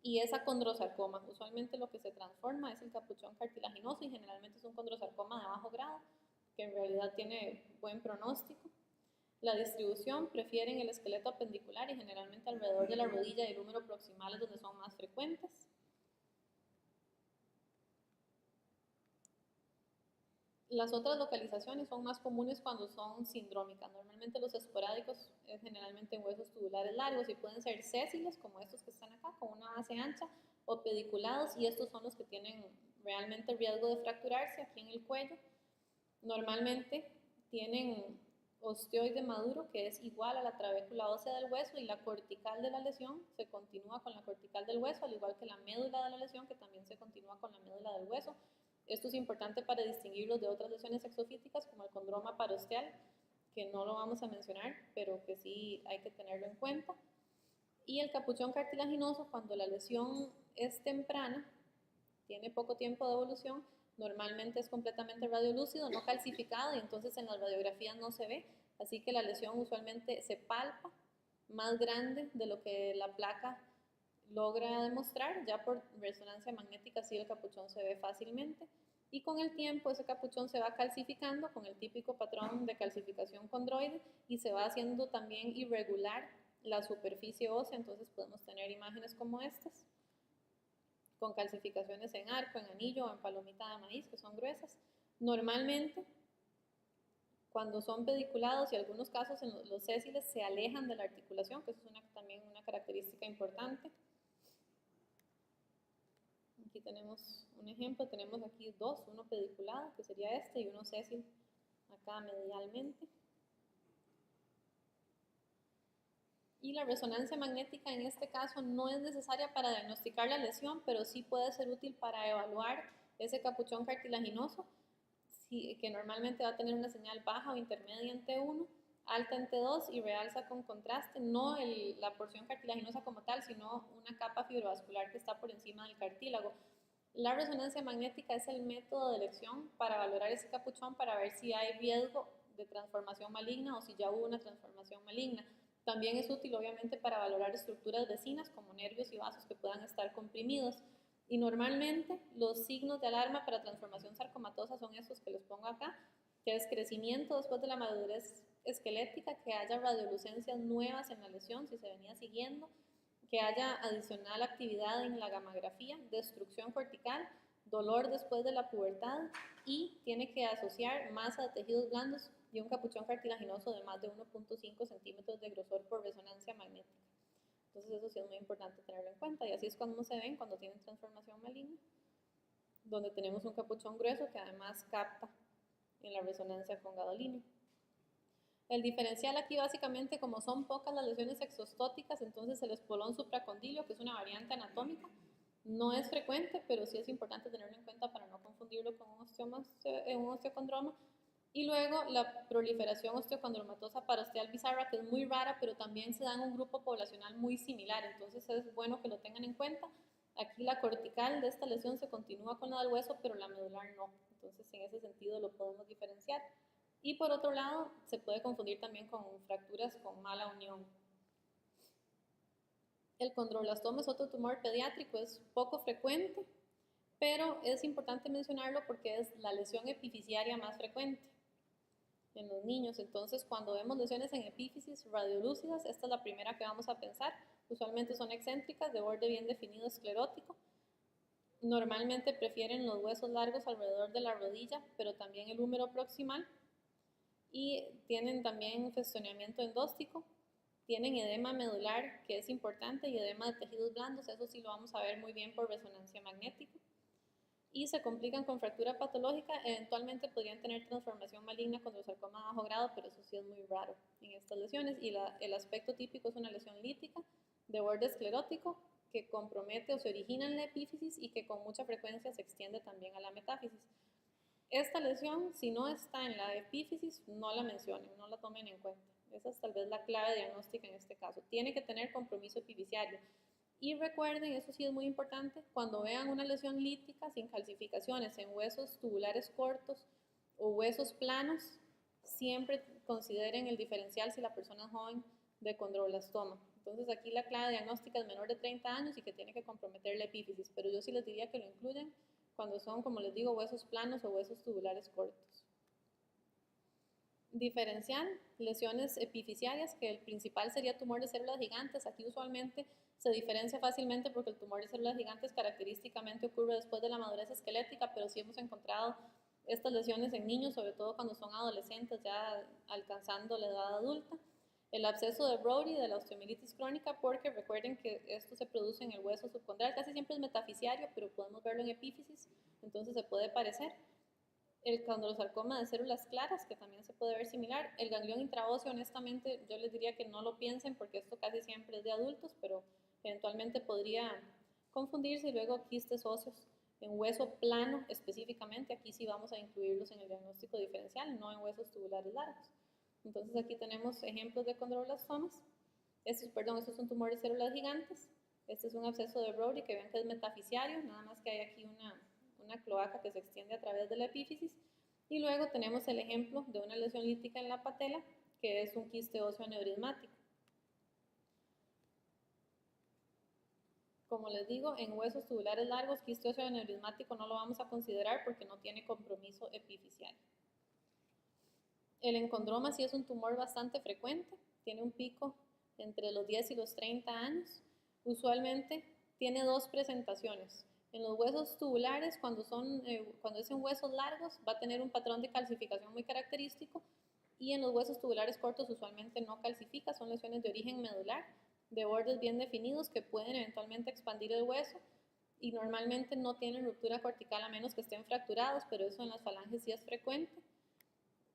y es acondrosarcoma. Usualmente lo que se transforma es el capuchón cartilaginoso y generalmente es un condrosarcoma de bajo grado, que en realidad tiene buen pronóstico. La distribución prefieren el esqueleto apendicular y generalmente alrededor de la rodilla y el húmero proximal es donde son más frecuentes. Las otras localizaciones son más comunes cuando son sindrómicas. Normalmente los esporádicos es generalmente en huesos tubulares largos y pueden ser sésiles, como estos que están acá, con una base ancha, o pediculados, y estos son los que tienen realmente riesgo de fracturarse aquí en el cuello. Normalmente tienen osteoide maduro, que es igual a la trabécula ósea del hueso, y la cortical de la lesión se continúa con la cortical del hueso, al igual que la médula de la lesión, que también se continúa con la médula del hueso. Esto es importante para distinguirlos de otras lesiones exofíticas como el condroma parosteal, que no lo vamos a mencionar, pero que sí hay que tenerlo en cuenta. Y el capuchón cartilaginoso, cuando la lesión es temprana, tiene poco tiempo de evolución, normalmente es completamente radiolúcido, no calcificado, y entonces en las radiografías no se ve, así que la lesión usualmente se palpa más grande de lo que la placa logra demostrar. Ya por resonancia magnética sí el capuchón se ve fácilmente, y con el tiempo ese capuchón se va calcificando con el típico patrón de calcificación condroide, y se va haciendo también irregular la superficie ósea. Entonces podemos tener imágenes como estas, con calcificaciones en arco, en anillo o en palomita de maíz, que son gruesas. Normalmente, cuando son pediculados y en algunos casos en los sésiles se alejan de la articulación, que eso es también una característica importante. Aquí tenemos un ejemplo, tenemos aquí dos, uno pediculado, que sería este, y uno sésil acá medialmente. Y la resonancia magnética en este caso no es necesaria para diagnosticar la lesión, pero sí puede ser útil para evaluar ese capuchón cartilaginoso, que normalmente va a tener una señal baja o intermedia en T1, alta en T2 y realza con contraste, no la porción cartilaginosa como tal, sino una capa fibrovascular que está por encima del cartílago. La resonancia magnética es el método de elección para valorar ese capuchón, para ver si hay riesgo de transformación maligna o si ya hubo una transformación maligna. También es útil, obviamente, para valorar estructuras vecinas como nervios y vasos que puedan estar comprimidos. Y normalmente los signos de alarma para transformación sarcomatosa son esos que les pongo acá, que es crecimiento después de la madurez esquelética, que haya radiolucencias nuevas en la lesión si se venía siguiendo, que haya adicional actividad en la gammagrafía, destrucción cortical, dolor después de la pubertad, y tiene que asociar masa de tejidos blandos y un capuchón cartilaginoso de más de 1.5 centímetros de grosor por resonancia magnética. Entonces eso sí es muy importante tenerlo en cuenta, y así es como se ven cuando tienen transformación maligna, donde tenemos un capuchón grueso que además capta en la resonancia con gadolínio. El diferencial aquí básicamente, como son pocas las lesiones exostóticas, entonces el espolón supracondilio, que es una variante anatómica, no es frecuente, pero sí es importante tenerlo en cuenta para no confundirlo con un osteocondroma. Y luego la proliferación osteocondromatosa parosteal bizarra, que es muy rara, pero también se da en un grupo poblacional muy similar, entonces es bueno que lo tengan en cuenta. Aquí la cortical de esta lesión se continúa con la del hueso, pero la medular no, entonces en ese sentido lo podemos diferenciar. Y por otro lado, se puede confundir también con fracturas con mala unión. El condroblastoma es otro tumor pediátrico, es poco frecuente, pero es importante mencionarlo porque es la lesión epifisiaria más frecuente en los niños. Entonces, cuando vemos lesiones en epífisis radiolúcidas, esta es la primera que vamos a pensar. Usualmente son excéntricas, de borde bien definido esclerótico. Normalmente prefieren los huesos largos alrededor de la rodilla, pero también el húmero proximal. Y tienen también festoneamiento endóstico. Tienen edema medular, que es importante, y edema de tejidos blandos. Eso sí lo vamos a ver muy bien por resonancia magnética. Y se complican con fractura patológica. Eventualmente podrían tener transformación maligna con sarcoma de bajo grado, pero eso sí es muy raro en estas lesiones. Y el aspecto típico es una lesión lítica de borde esclerótico que compromete o se origina en la epífisis y que con mucha frecuencia se extiende también a la metáfisis. Esta lesión, si no está en la epífisis, no la mencionen, no la tomen en cuenta. Esa es tal vez la clave diagnóstica en este caso. Tiene que tener compromiso epifisiario. Y recuerden, eso sí es muy importante, cuando vean una lesión lítica sin calcificaciones en huesos tubulares cortos o huesos planos, siempre consideren el diferencial si la persona es joven de condroblastoma. Entonces aquí la clave diagnóstica es menor de 30 años y que tiene que comprometer la epífisis, pero yo sí les diría que lo incluyan cuando son, como les digo, huesos planos o huesos tubulares cortos. Diferencial, lesiones epifisiarias, que el principal sería tumor de células gigantes. Aquí usualmente se diferencia fácilmente porque el tumor de células gigantes característicamente ocurre después de la madurez esquelética, pero sí hemos encontrado estas lesiones en niños, sobre todo cuando son adolescentes, ya alcanzando la edad adulta. El absceso de Brody, de la osteomielitis crónica, porque recuerden que esto se produce en el hueso subcondral, casi siempre es metafisiario, pero podemos verlo en epífisis, entonces se puede parecer. El condrosarcoma de células claras, que también se puede ver similar. El ganglión intraóseo, honestamente, yo les diría que no lo piensen porque esto casi siempre es de adultos, pero eventualmente podría confundirse. Y luego quistes óseos, En hueso plano específicamente, aquí sí vamos a incluirlos en el diagnóstico diferencial, no en huesos tubulares largos. Entonces aquí tenemos ejemplos de condroblastomas. Estos son tumores de células gigantes. Este es un absceso de Brody que ven que es metafisiario, nada más que hay aquí una cloaca que se extiende a través de la epífisis. Y luego tenemos el ejemplo de una lesión lítica en la patela, que es un quiste óseo aneurismático. Como les digo, en huesos tubulares largos, quiste óseo aneurismático no lo vamos a considerar porque no tiene compromiso epifisial. El encondroma sí es un tumor bastante frecuente, tiene un pico entre los 10 y los 30 años. Usualmente tiene dos presentaciones. En los huesos tubulares, cuando es en huesos largos, va a tener un patrón de calcificación muy característico, y en los huesos tubulares cortos usualmente no calcifica, son lesiones de origen medular, de bordes bien definidos que pueden eventualmente expandir el hueso y normalmente no tienen ruptura cortical a menos que estén fracturados, pero eso en las falanges sí es frecuente.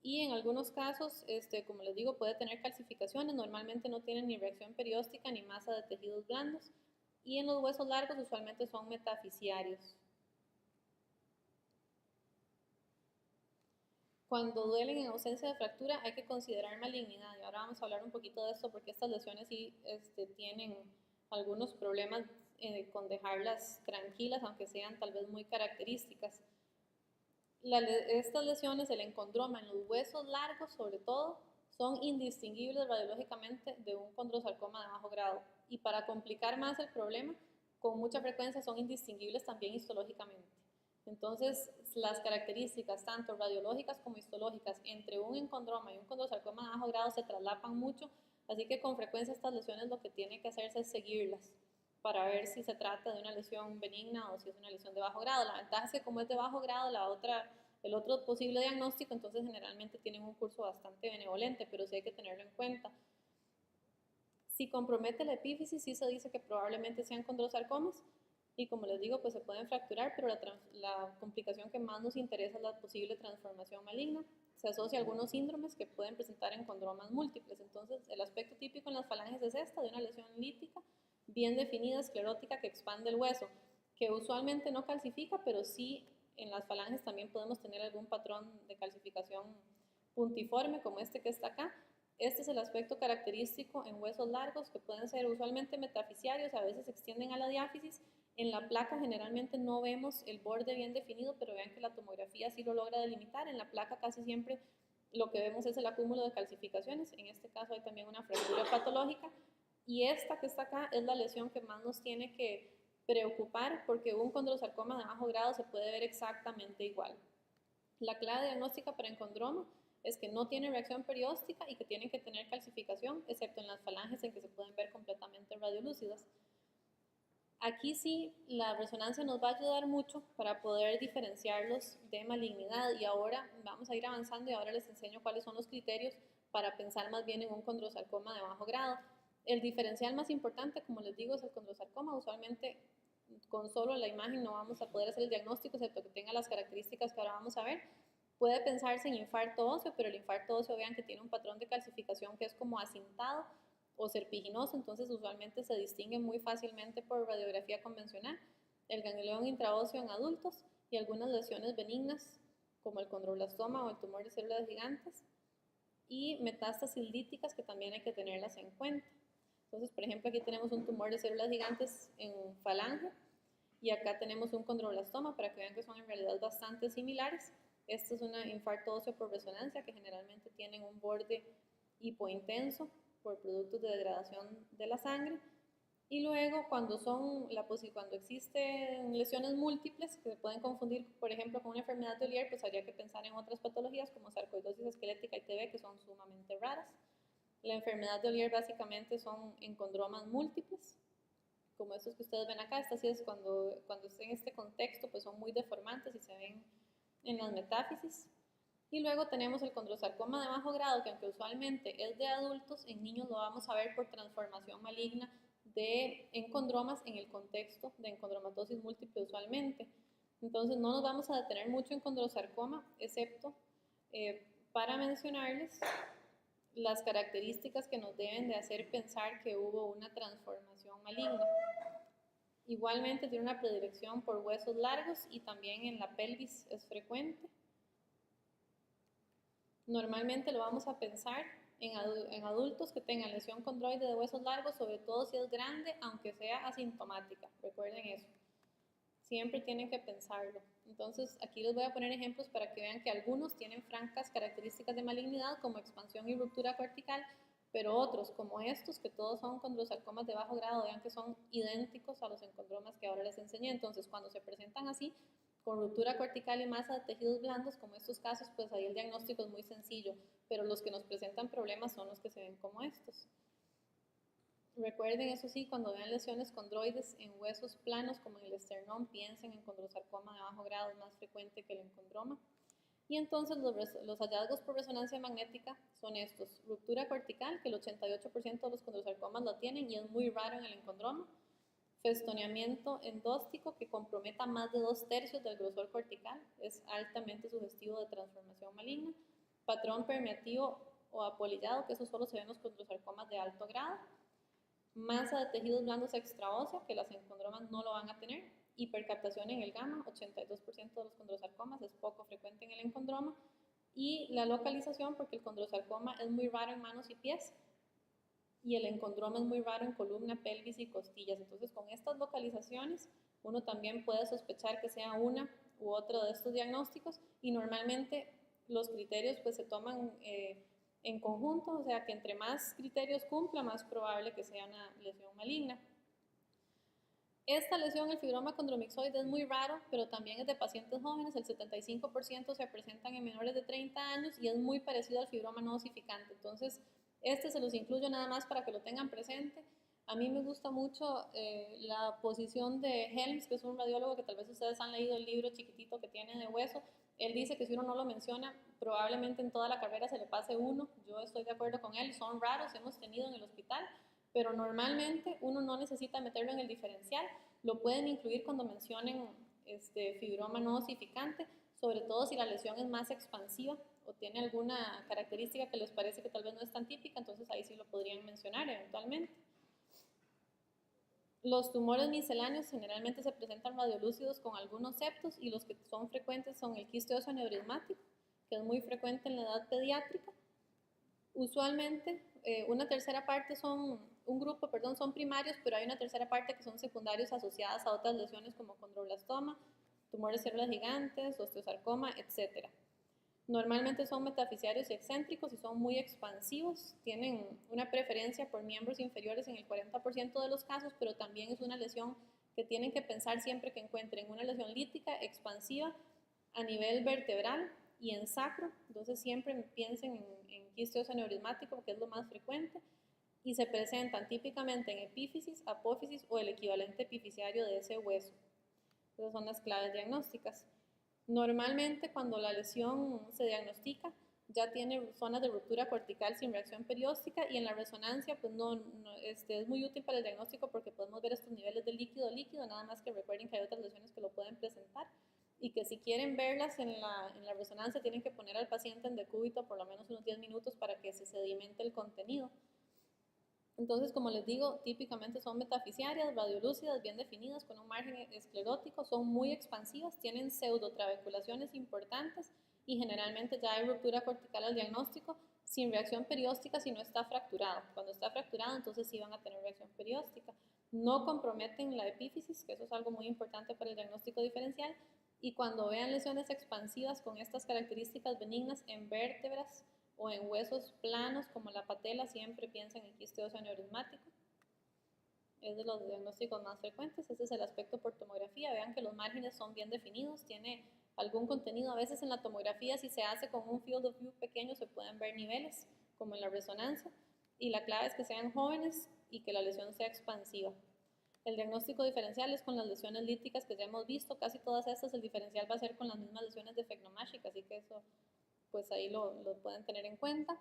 Y en algunos casos, como les digo, puede tener calcificaciones, normalmente no tienen ni reacción perióstica ni masa de tejidos blandos, y en los huesos largos usualmente son metafisiarios. Cuando duelen en ausencia de fractura hay que considerar malignidad, y ahora vamos a hablar un poquito de esto porque estas lesiones sí tienen algunos problemas con dejarlas tranquilas, aunque sean tal vez muy características. Estas lesiones, el encondroma en los huesos largos sobre todo, son indistinguibles radiológicamente de un condrosarcoma de bajo grado, y para complicar más el problema, con mucha frecuencia son indistinguibles también histológicamente. Entonces, las características tanto radiológicas como histológicas entre un encondroma y un condrosarcoma de bajo grado se traslapan mucho, así que con frecuencia estas lesiones lo que tiene que hacerse es seguirlas para ver si se trata de una lesión benigna o si es una lesión de bajo grado. La ventaja es que como es de bajo grado, el otro posible diagnóstico, entonces generalmente tienen un curso bastante benevolente, pero sí hay que tenerlo en cuenta. Si compromete la epífisis, sí se dice que probablemente sean condrosarcomas, y como les digo, pues se pueden fracturar, pero la complicación que más nos interesa es la posible transformación maligna. Se asocia a algunos síndromes que pueden presentar encondromas múltiples. Entonces, el aspecto típico en las falanges es de una lesión lítica bien definida, esclerótica, que expande el hueso, que usualmente no calcifica, pero sí en las falanges también podemos tener algún patrón de calcificación puntiforme, como este que está acá. Este es el aspecto característico en huesos largos, que pueden ser usualmente metafisiarios, a veces se extienden a la diáfisis. En la placa generalmente no vemos el borde bien definido, pero vean que la tomografía sí lo logra delimitar. En la placa casi siempre lo que vemos es el acúmulo de calcificaciones. En este caso hay también una fractura patológica, y esta que está acá es la lesión que más nos tiene que preocupar, porque un condrosarcoma de bajo grado se puede ver exactamente igual. La clave diagnóstica para encondroma es que no tiene reacción perióstica y que tienen que tener calcificación, excepto en las falanges en que se pueden ver completamente radiolúcidas. Aquí sí la resonancia nos va a ayudar mucho para poder diferenciarlos de malignidad, y ahora vamos a ir avanzando y ahora les enseño cuáles son los criterios para pensar más bien en un condrosarcoma de bajo grado. El diferencial más importante, como les digo, es el condrosarcoma. Usualmente con solo la imagen no vamos a poder hacer el diagnóstico, excepto que tenga las características que ahora vamos a ver. Puede pensarse en infarto óseo, pero el infarto óseo, vean que tiene un patrón de calcificación que es como acintado o serpiginoso, entonces usualmente se distingue muy fácilmente por radiografía convencional. El ganglión intraóseo en adultos y algunas lesiones benignas como el condroblastoma o el tumor de células gigantes, y metástasis líticas que también hay que tenerlas en cuenta. Entonces, por ejemplo, aquí tenemos un tumor de células gigantes en falange, y acá tenemos un condroblastoma, para que vean que son en realidad bastante similares. Este es un infarto óseo por resonancia, que generalmente tienen un borde hipointenso por productos de degradación de la sangre. Y luego, cuando existen lesiones múltiples que se pueden confundir, por ejemplo, con una enfermedad de Ollier, pues habría que pensar en otras patologías como sarcoidosis esquelética y TB, que son sumamente raras. La enfermedad de Ollier básicamente son encondromas múltiples, como estos que ustedes ven acá. Estas sí es cuando estén en este contexto, pues son muy deformantes y se ven en las metáfisis. Y luego tenemos el condrosarcoma de bajo grado, que aunque usualmente es de adultos, en niños lo vamos a ver por transformación maligna de encondromas en el contexto de encondromatosis múltiple usualmente. Entonces no nos vamos a detener mucho en condrosarcoma, excepto para mencionarles las características que nos deben de hacer pensar que hubo una transformación maligna. Igualmente tiene una predilección por huesos largos y también en la pelvis es frecuente. Normalmente lo vamos a pensar en adultos que tengan lesión condroide de huesos largos, sobre todo si es grande, aunque sea asintomática. Recuerden eso. Siempre tienen que pensarlo. Entonces, aquí les voy a poner ejemplos para que vean que algunos tienen francas características de malignidad, como expansión y ruptura cortical, pero otros, como estos, que todos son condrosarcomas de bajo grado, vean que son idénticos a los encondromas que ahora les enseñé. Entonces, cuando se presentan así, con ruptura cortical y masa de tejidos blandos, como estos casos, pues ahí el diagnóstico es muy sencillo, pero los que nos presentan problemas son los que se ven como estos. Recuerden, eso sí, cuando vean lesiones condroides en huesos planos, como en el esternón, piensen en condrosarcoma de bajo grado, es más frecuente que el encondroma. Y entonces los hallazgos por resonancia magnética son estos: ruptura cortical, que el 88% de los condrosarcomas lo tienen y es muy raro en el encondroma; festoneamiento endóstico, que comprometa más de 2/3 del grosor cortical, es altamente sugestivo de transformación maligna; patrón permeativo o apolillado, que eso solo se ve en los condrosarcomas de alto grado; masa de tejidos blandos extraósea, que las encondromas no lo van a tener; hipercaptación en el gamma, 82% de los condrosarcomas, es poco frecuente en el encondroma; y la localización, porque el condrosarcoma es muy raro en manos y pies, y el encondroma es muy raro en columna, pelvis y costillas. Entonces, con estas localizaciones, uno también puede sospechar que sea una u otro de estos diagnósticos, y normalmente los criterios pues se toman en conjunto, o sea que entre más criterios cumpla, más probable que sea una lesión maligna. Esta lesión, el fibroma condromixoide, es muy raro, pero también es de pacientes jóvenes. El 75% se presentan en menores de 30 años y es muy parecido al fibroma no osificante. Entonces, este se los incluyo nada más para que lo tengan presente. A mí me gusta mucho la posición de Helms, que es un radiólogo que tal vez ustedes han leído el libro chiquitito que tiene de hueso. Él dice que si uno no lo menciona, probablemente en toda la carrera se le pase uno. Yo estoy de acuerdo con él, son raros, hemos tenido en el hospital, pero normalmente uno no necesita meterlo en el diferencial. Lo pueden incluir cuando mencionen fibroma no osificante, sobre todo si la lesión es más expansiva o tiene alguna característica que les parece que tal vez no es tan típica, entonces ahí sí lo podrían mencionar eventualmente. Los tumores misceláneos generalmente se presentan radiolúcidos con algunos septos, y los que son frecuentes son el quiste óseo aneurismático, que es muy frecuente en la edad pediátrica. Usualmente una tercera parte son primarios, pero hay una tercera parte que son secundarios asociadas a otras lesiones como condroblastoma, tumores células gigantes, osteosarcoma, etc. Normalmente son metafisiarios y excéntricos y son muy expansivos, tienen una preferencia por miembros inferiores en el 40% de los casos, pero también es una lesión que tienen que pensar siempre que encuentren una lesión lítica expansiva a nivel vertebral y en sacro. Entonces siempre piensen en quiste óseo aneurismático, que es lo más frecuente, y se presentan típicamente en epífisis, apófisis o el equivalente epifisiario de ese hueso. Esas son las claves diagnósticas. Normalmente cuando la lesión se diagnostica ya tiene zonas de ruptura cortical sin reacción perióstica, y en la resonancia pues es muy útil para el diagnóstico porque podemos ver estos niveles de líquido, nada más que recuerden que hay otras lesiones que lo pueden presentar y que si quieren verlas en la resonancia tienen que poner al paciente en decúbito por lo menos unos 10 minutos para que se sedimente el contenido. Entonces, como les digo, típicamente son metafisiarias, radiolúcidas, bien definidas, con un margen esclerótico, son muy expansivas, tienen pseudotrabeculaciones importantes y generalmente ya hay ruptura cortical al diagnóstico sin reacción perióstica si no está fracturado. Cuando está fracturado, entonces sí van a tener reacción perióstica. No comprometen la epífisis, que eso es algo muy importante para el diagnóstico diferencial, y cuando vean lesiones expansivas con estas características benignas en vértebras o en huesos planos como la patela, siempre piensen en quiste óseo aneurismático. Es de los diagnósticos más frecuentes. Ese es el aspecto por tomografía. Vean que los márgenes son bien definidos, tiene algún contenido. A veces en la tomografía, si se hace con un field of view pequeño, se pueden ver niveles, como en la resonancia. Y la clave es que sean jóvenes y que la lesión sea expansiva. El diagnóstico diferencial es con las lesiones líticas que ya hemos visto. Casi todas estas, el diferencial va a ser con las mismas lesiones de Phecnomachic, así que eso pues ahí lo pueden tener en cuenta.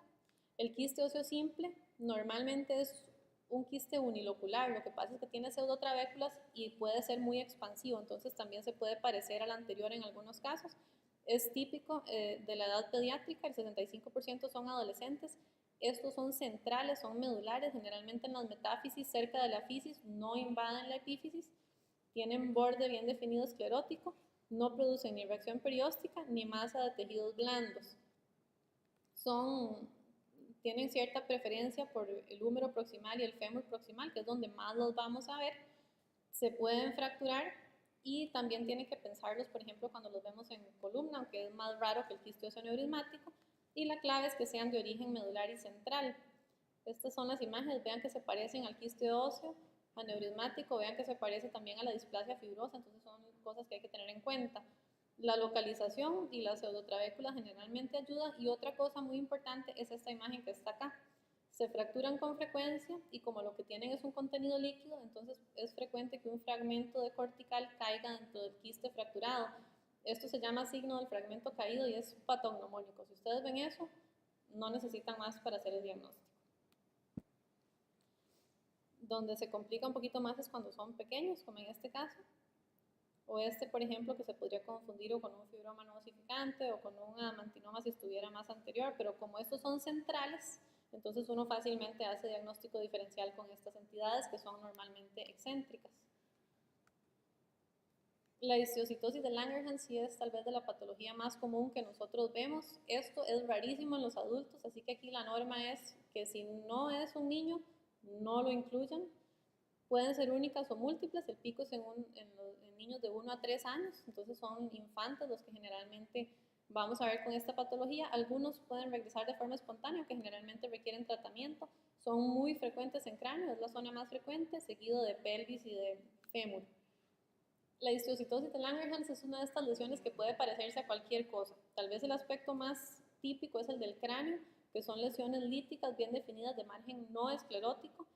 El quiste óseo simple normalmente es un quiste unilocular, lo que pasa es que tiene pseudotrabéculas y puede ser muy expansivo, entonces también se puede parecer al anterior en algunos casos. Es típico de la edad pediátrica, el 65% son adolescentes. Estos son centrales, son medulares, generalmente en las metáfisis cerca de la fisis, no invaden la epífisis, tienen borde bien definido esclerótico, no producen ni reacción perióstica ni masa de tejidos blandos. Tienen cierta preferencia por el húmero proximal y el fémur proximal, que es donde más los vamos a ver. Se pueden fracturar y también tienen que pensarlos, por ejemplo, cuando los vemos en columna, aunque es más raro que el quiste óseo aneurismático. Y la clave es que sean de origen medular y central. Estas son las imágenes, vean que se parecen al quiste óseo aneurismático, vean que se parece también a la displasia fibrosa, entonces son cosas que hay que tener en cuenta. La localización y la pseudotrabécula generalmente ayuda, y otra cosa muy importante es esta imagen que está acá. Se fracturan con frecuencia y como lo que tienen es un contenido líquido, entonces es frecuente que un fragmento de cortical caiga dentro del quiste fracturado. Esto se llama signo del fragmento caído y es patognomónico. Si ustedes ven eso, no necesitan más para hacer el diagnóstico. Donde se complica un poquito más es cuando son pequeños, como en este caso, o por ejemplo, que se podría confundir o con un fibroma no osificante o con un amantinoma si estuviera más anterior, pero como estos son centrales, entonces uno fácilmente hace diagnóstico diferencial con estas entidades que son normalmente excéntricas. La histiocytosis de Langerhans sí es tal vez de la patología más común que nosotros vemos. Esto es rarísimo en los adultos, así que aquí la norma es que si no es un niño, no lo incluyan. Pueden ser únicas o múltiples, el pico es en niños de 1 a 3 años, entonces son infantes los que generalmente vamos a ver con esta patología. Algunos pueden regresar de forma espontánea, aunque generalmente requieren tratamiento. Son muy frecuentes en cráneo, es la zona más frecuente, seguido de pelvis y de fémur. La histiocytosis de Langerhans es una de estas lesiones que puede parecerse a cualquier cosa. Tal vez el aspecto más típico es el del cráneo, que son lesiones líticas bien definidas de margen no esclerótico,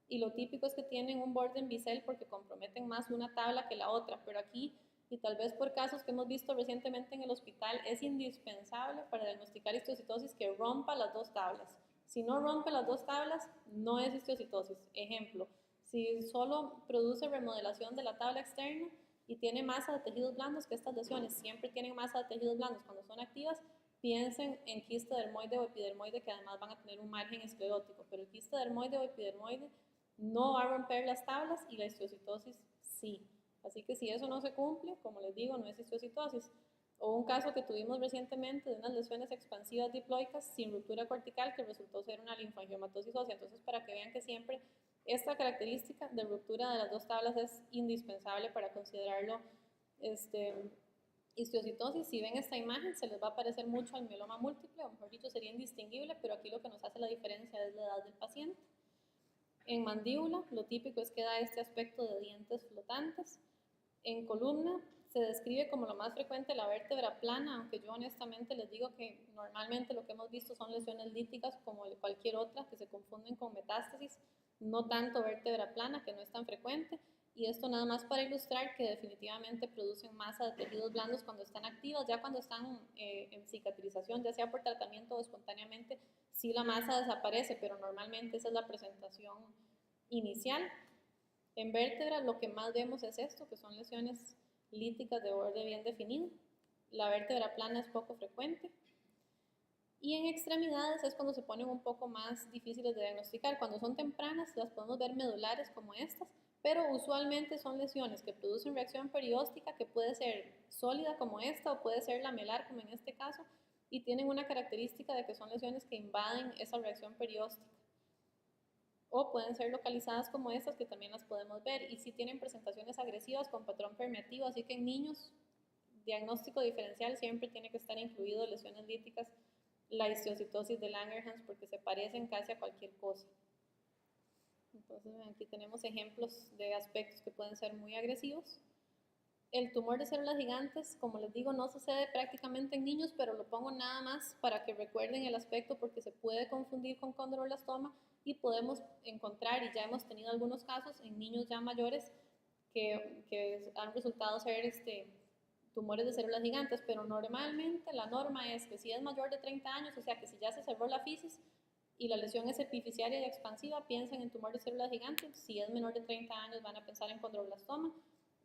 y lo típico es que tienen un borde en bisel porque comprometen más una tabla que la otra, pero aquí, y tal vez por casos que hemos visto recientemente en el hospital, es indispensable para diagnosticar histiocytosis que rompa las dos tablas. Si no rompe las dos tablas, no es histiocytosis. Ejemplo, si solo produce remodelación de la tabla externa y tiene masa de tejidos blandos, que estas lesiones siempre tienen masa de tejidos blandos cuando son activas, piensen en quiste dermoide o epidermoide, que además van a tener un margen esclerótico, pero el quiste dermoide o epidermoide no va a romper las tablas y la histiocytosis sí. Así que si eso no se cumple, como les digo, no es histiocytosis. O un caso que tuvimos recientemente de unas lesiones expansivas diploicas sin ruptura cortical que resultó ser una linfangiomatosis ósea. Entonces, para que vean que siempre esta característica de ruptura de las dos tablas es indispensable para considerarlo histiocytosis. Si ven esta imagen, se les va a parecer mucho al mieloma múltiple, o mejor dicho, sería indistinguible, pero aquí lo que nos hace la diferencia es la edad del paciente. En mandíbula, lo típico es que da este aspecto de dientes flotantes. En columna, se describe como lo más frecuente la vértebra plana, aunque yo honestamente les digo que normalmente lo que hemos visto son lesiones líticas como cualquier otra, que se confunden con metástasis, no tanto vértebra plana, que no es tan frecuente. Y esto nada más para ilustrar que definitivamente producen masa de tejidos blandos cuando están activas. Ya cuando están en cicatrización, ya sea por tratamiento o espontáneamente, sí la masa desaparece, pero normalmente esa es la presentación inicial. En vértebra lo que más vemos es esto, que son lesiones líticas de borde bien definido. La vértebra plana es poco frecuente. Y en extremidades es cuando se ponen un poco más difíciles de diagnosticar. Cuando son tempranas las podemos ver medulares como estas, pero usualmente son lesiones que producen reacción perióstica, que puede ser sólida como esta o puede ser lamelar como en este caso, y tienen una característica de que son lesiones que invaden esa reacción perióstica. O pueden ser localizadas como estas, que también las podemos ver, y sí tienen presentaciones agresivas con patrón permeativo, así que en niños, diagnóstico diferencial siempre tiene que estar incluido lesiones líticas, la histiocytosis de Langerhans, porque se parecen casi a cualquier cosa. Entonces aquí tenemos ejemplos de aspectos que pueden ser muy agresivos. El tumor de células gigantes, como les digo, no sucede prácticamente en niños, pero lo pongo nada más para que recuerden el aspecto, porque se puede confundir con condroblastoma y podemos encontrar, y ya hemos tenido algunos casos en niños ya mayores que han resultado ser tumores de células gigantes, pero normalmente la norma es que si es mayor de 30 años, o sea que si ya se cerró la fisis y la lesión es epifisiaria y expansiva, piensen en tumor de células gigantes. Si es menor de 30 años, van a pensar en condroblastoma.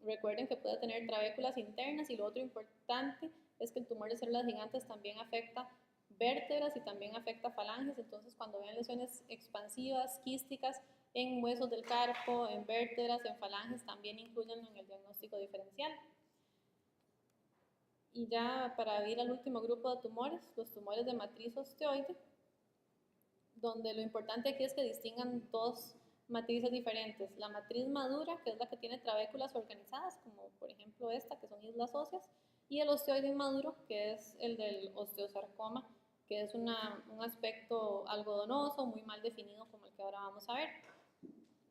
Recuerden que puede tener trabéculas internas, y lo otro importante es que el tumor de células gigantes también afecta vértebras y también afecta falanges. Entonces, cuando vean lesiones expansivas, quísticas, en huesos del carpo, en vértebras, en falanges, también incluyen en el diagnóstico diferencial. Y ya para ir al último grupo de tumores, los tumores de matriz osteoide, donde lo importante aquí es que distingan dos matrices diferentes. La matriz madura, que es la que tiene trabéculas organizadas, como por ejemplo esta, que son islas óseas, y el osteoide inmaduro, que es el del osteosarcoma, que es un aspecto algodonoso, muy mal definido, como el que ahora vamos a ver.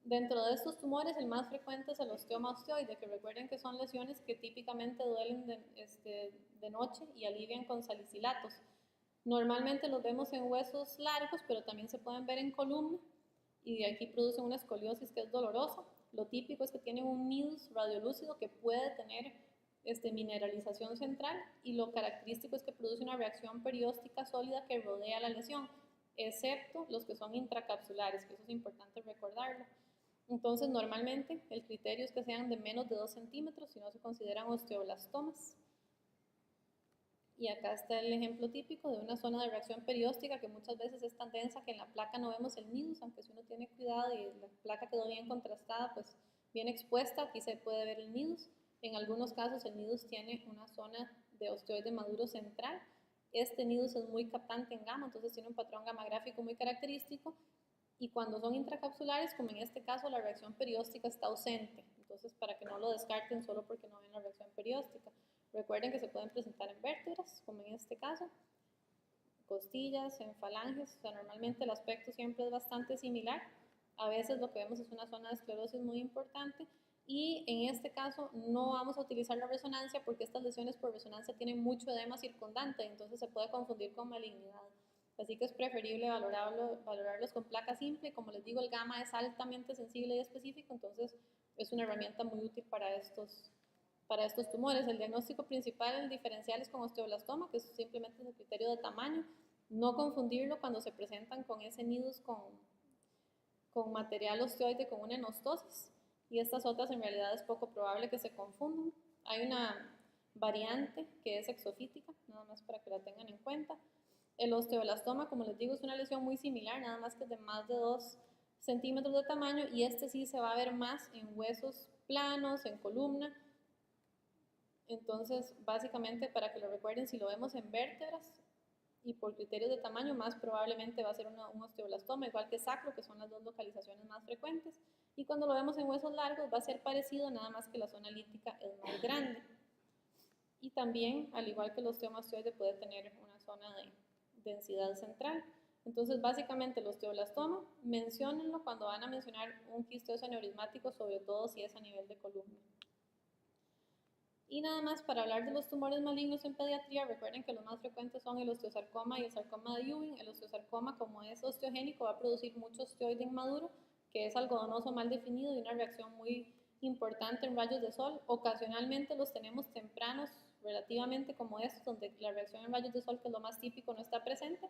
Dentro de estos tumores, el más frecuente es el osteoma osteoide, que recuerden que son lesiones que típicamente duelen de noche y alivian con salicilatos. Normalmente los vemos en huesos largos, pero también se pueden ver en columna, y de aquí producen una escoliosis que es dolorosa. Lo típico es que tienen un nidus radiolúcido que puede tener mineralización central, y lo característico es que produce una reacción perióstica sólida que rodea la lesión, excepto los que son intracapsulares, que eso es importante recordarlo. Entonces, normalmente el criterio es que sean de menos de 2 centímetros si no se consideran osteoblastomas. Y acá está el ejemplo típico de una zona de reacción perióstica que muchas veces es tan densa que en la placa no vemos el nidus, aunque si uno tiene cuidado y la placa quedó bien contrastada, pues bien expuesta, aquí se puede ver el nidus. En algunos casos el nidus tiene una zona de osteoide maduro central. Este nidus es muy captante en gamma, entonces tiene un patrón gamma gráfico muy característico. Y cuando son intracapsulares, como en este caso, la reacción perióstica está ausente. Entonces, para que no lo descarten solo porque no ven la reacción perióstica. Recuerden que se pueden presentar en vértebras, como en este caso, costillas, en falanges. O sea, normalmente el aspecto siempre es bastante similar. A veces lo que vemos es una zona de esclerosis muy importante. Y en este caso no vamos a utilizar la resonancia porque estas lesiones por resonancia tienen mucho edema circundante, entonces se puede confundir con malignidad. Así que es preferible valorarlos con placa simple. Como les digo, el gamma es altamente sensible y específico, entonces es una herramienta muy útil para estos tumores. El diagnóstico principal diferencial es con osteoblastoma, que simplemente es el criterio de tamaño. No confundirlo cuando se presentan con ese nidus con material osteoide con una enostosis, y estas otras en realidad es poco probable que se confundan. Hay una variante que es exofítica, nada más para que la tengan en cuenta. El osteoblastoma, como les digo, es una lesión muy similar, nada más que es de más de 2 centímetros de tamaño, y este sí se va a ver más en huesos planos, en columna. Entonces, básicamente, para que lo recuerden, si lo vemos en vértebras y por criterios de tamaño, más probablemente va a ser un osteoblastoma, igual que sacro, que son las dos localizaciones más frecuentes. Y cuando lo vemos en huesos largos va a ser parecido, nada más que la zona lítica es más grande. Y también, al igual que el osteoma osteoide, puede tener una zona de densidad central. Entonces, básicamente, el osteoblastoma, menciónenlo cuando van a mencionar un quiste aneurismático, sobre todo si es a nivel de columna. Y nada más para hablar de los tumores malignos en pediatría, recuerden que los más frecuentes son el osteosarcoma y el sarcoma de Ewing. El osteosarcoma, como es osteogénico, va a producir mucho osteoide inmaduro, que es algodonoso mal definido y una reacción muy importante en rayos de sol. Ocasionalmente los tenemos tempranos, relativamente como estos, donde la reacción en rayos de sol, que es lo más típico, no está presente.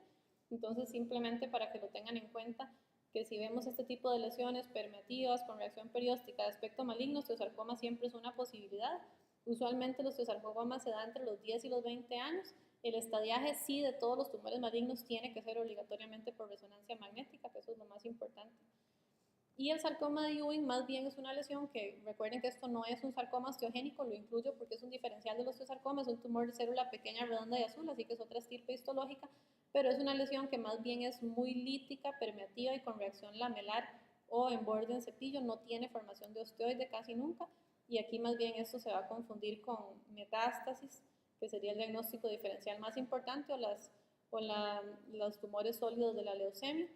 Entonces, simplemente para que lo tengan en cuenta, que si vemos este tipo de lesiones permeativas con reacción perióstica de aspecto maligno, osteosarcoma siempre es una posibilidad. Usualmente el osteosarcoma se da entre los 10 y los 20 años. El estadiaje sí de todos los tumores malignos tiene que ser obligatoriamente por resonancia magnética, que eso es lo más importante. Y el sarcoma de Ewing más bien es una lesión que, recuerden que esto no es un sarcoma osteogénico, lo incluyo porque es un diferencial del osteosarcoma, es un tumor de célula pequeña, redonda y azul, así que es otra estirpe histológica, pero es una lesión que más bien es muy lítica, permeativa y con reacción lamelar o en borde en cepillo, no tiene formación de osteoide casi nunca, y aquí más bien esto se va a confundir con metástasis, que sería el diagnóstico diferencial más importante, o los tumores sólidos de la leucemia.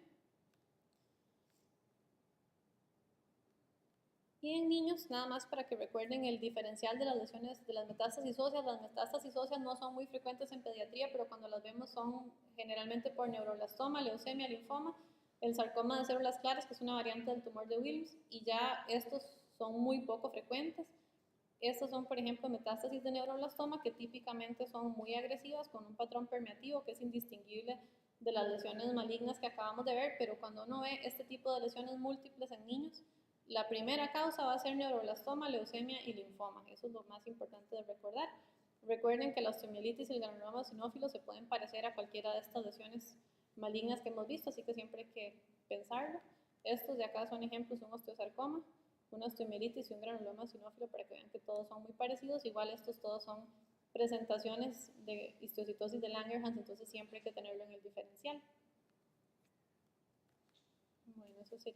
Y en niños, nada más para que recuerden el diferencial de las lesiones de las metástasis óseas. Las metástasis óseas no son muy frecuentes en pediatría, pero cuando las vemos son generalmente por neuroblastoma, leucemia, linfoma, el sarcoma de células claras, que es una variante del tumor de Wilms, y ya estos son muy poco frecuentes. Estos son, por ejemplo, metástasis de neuroblastoma, que típicamente son muy agresivas, con un patrón permeativo que es indistinguible de las lesiones malignas que acabamos de ver, pero cuando uno ve este tipo de lesiones múltiples en niños, la primera causa va a ser neuroblastoma, leucemia y linfoma. Eso es lo más importante de recordar. Recuerden que la osteomielitis y el granuloma eosinófilo se pueden parecer a cualquiera de estas lesiones malignas que hemos visto, así que siempre hay que pensarlo. Estos de acá son ejemplos, un osteosarcoma, una osteomielitis y un granuloma sinófilo, para que vean que todos son muy parecidos. Igual estos todos son presentaciones de histiocytosis de Langerhans, entonces siempre hay que tenerlo en el diferencial. Bueno, eso sería.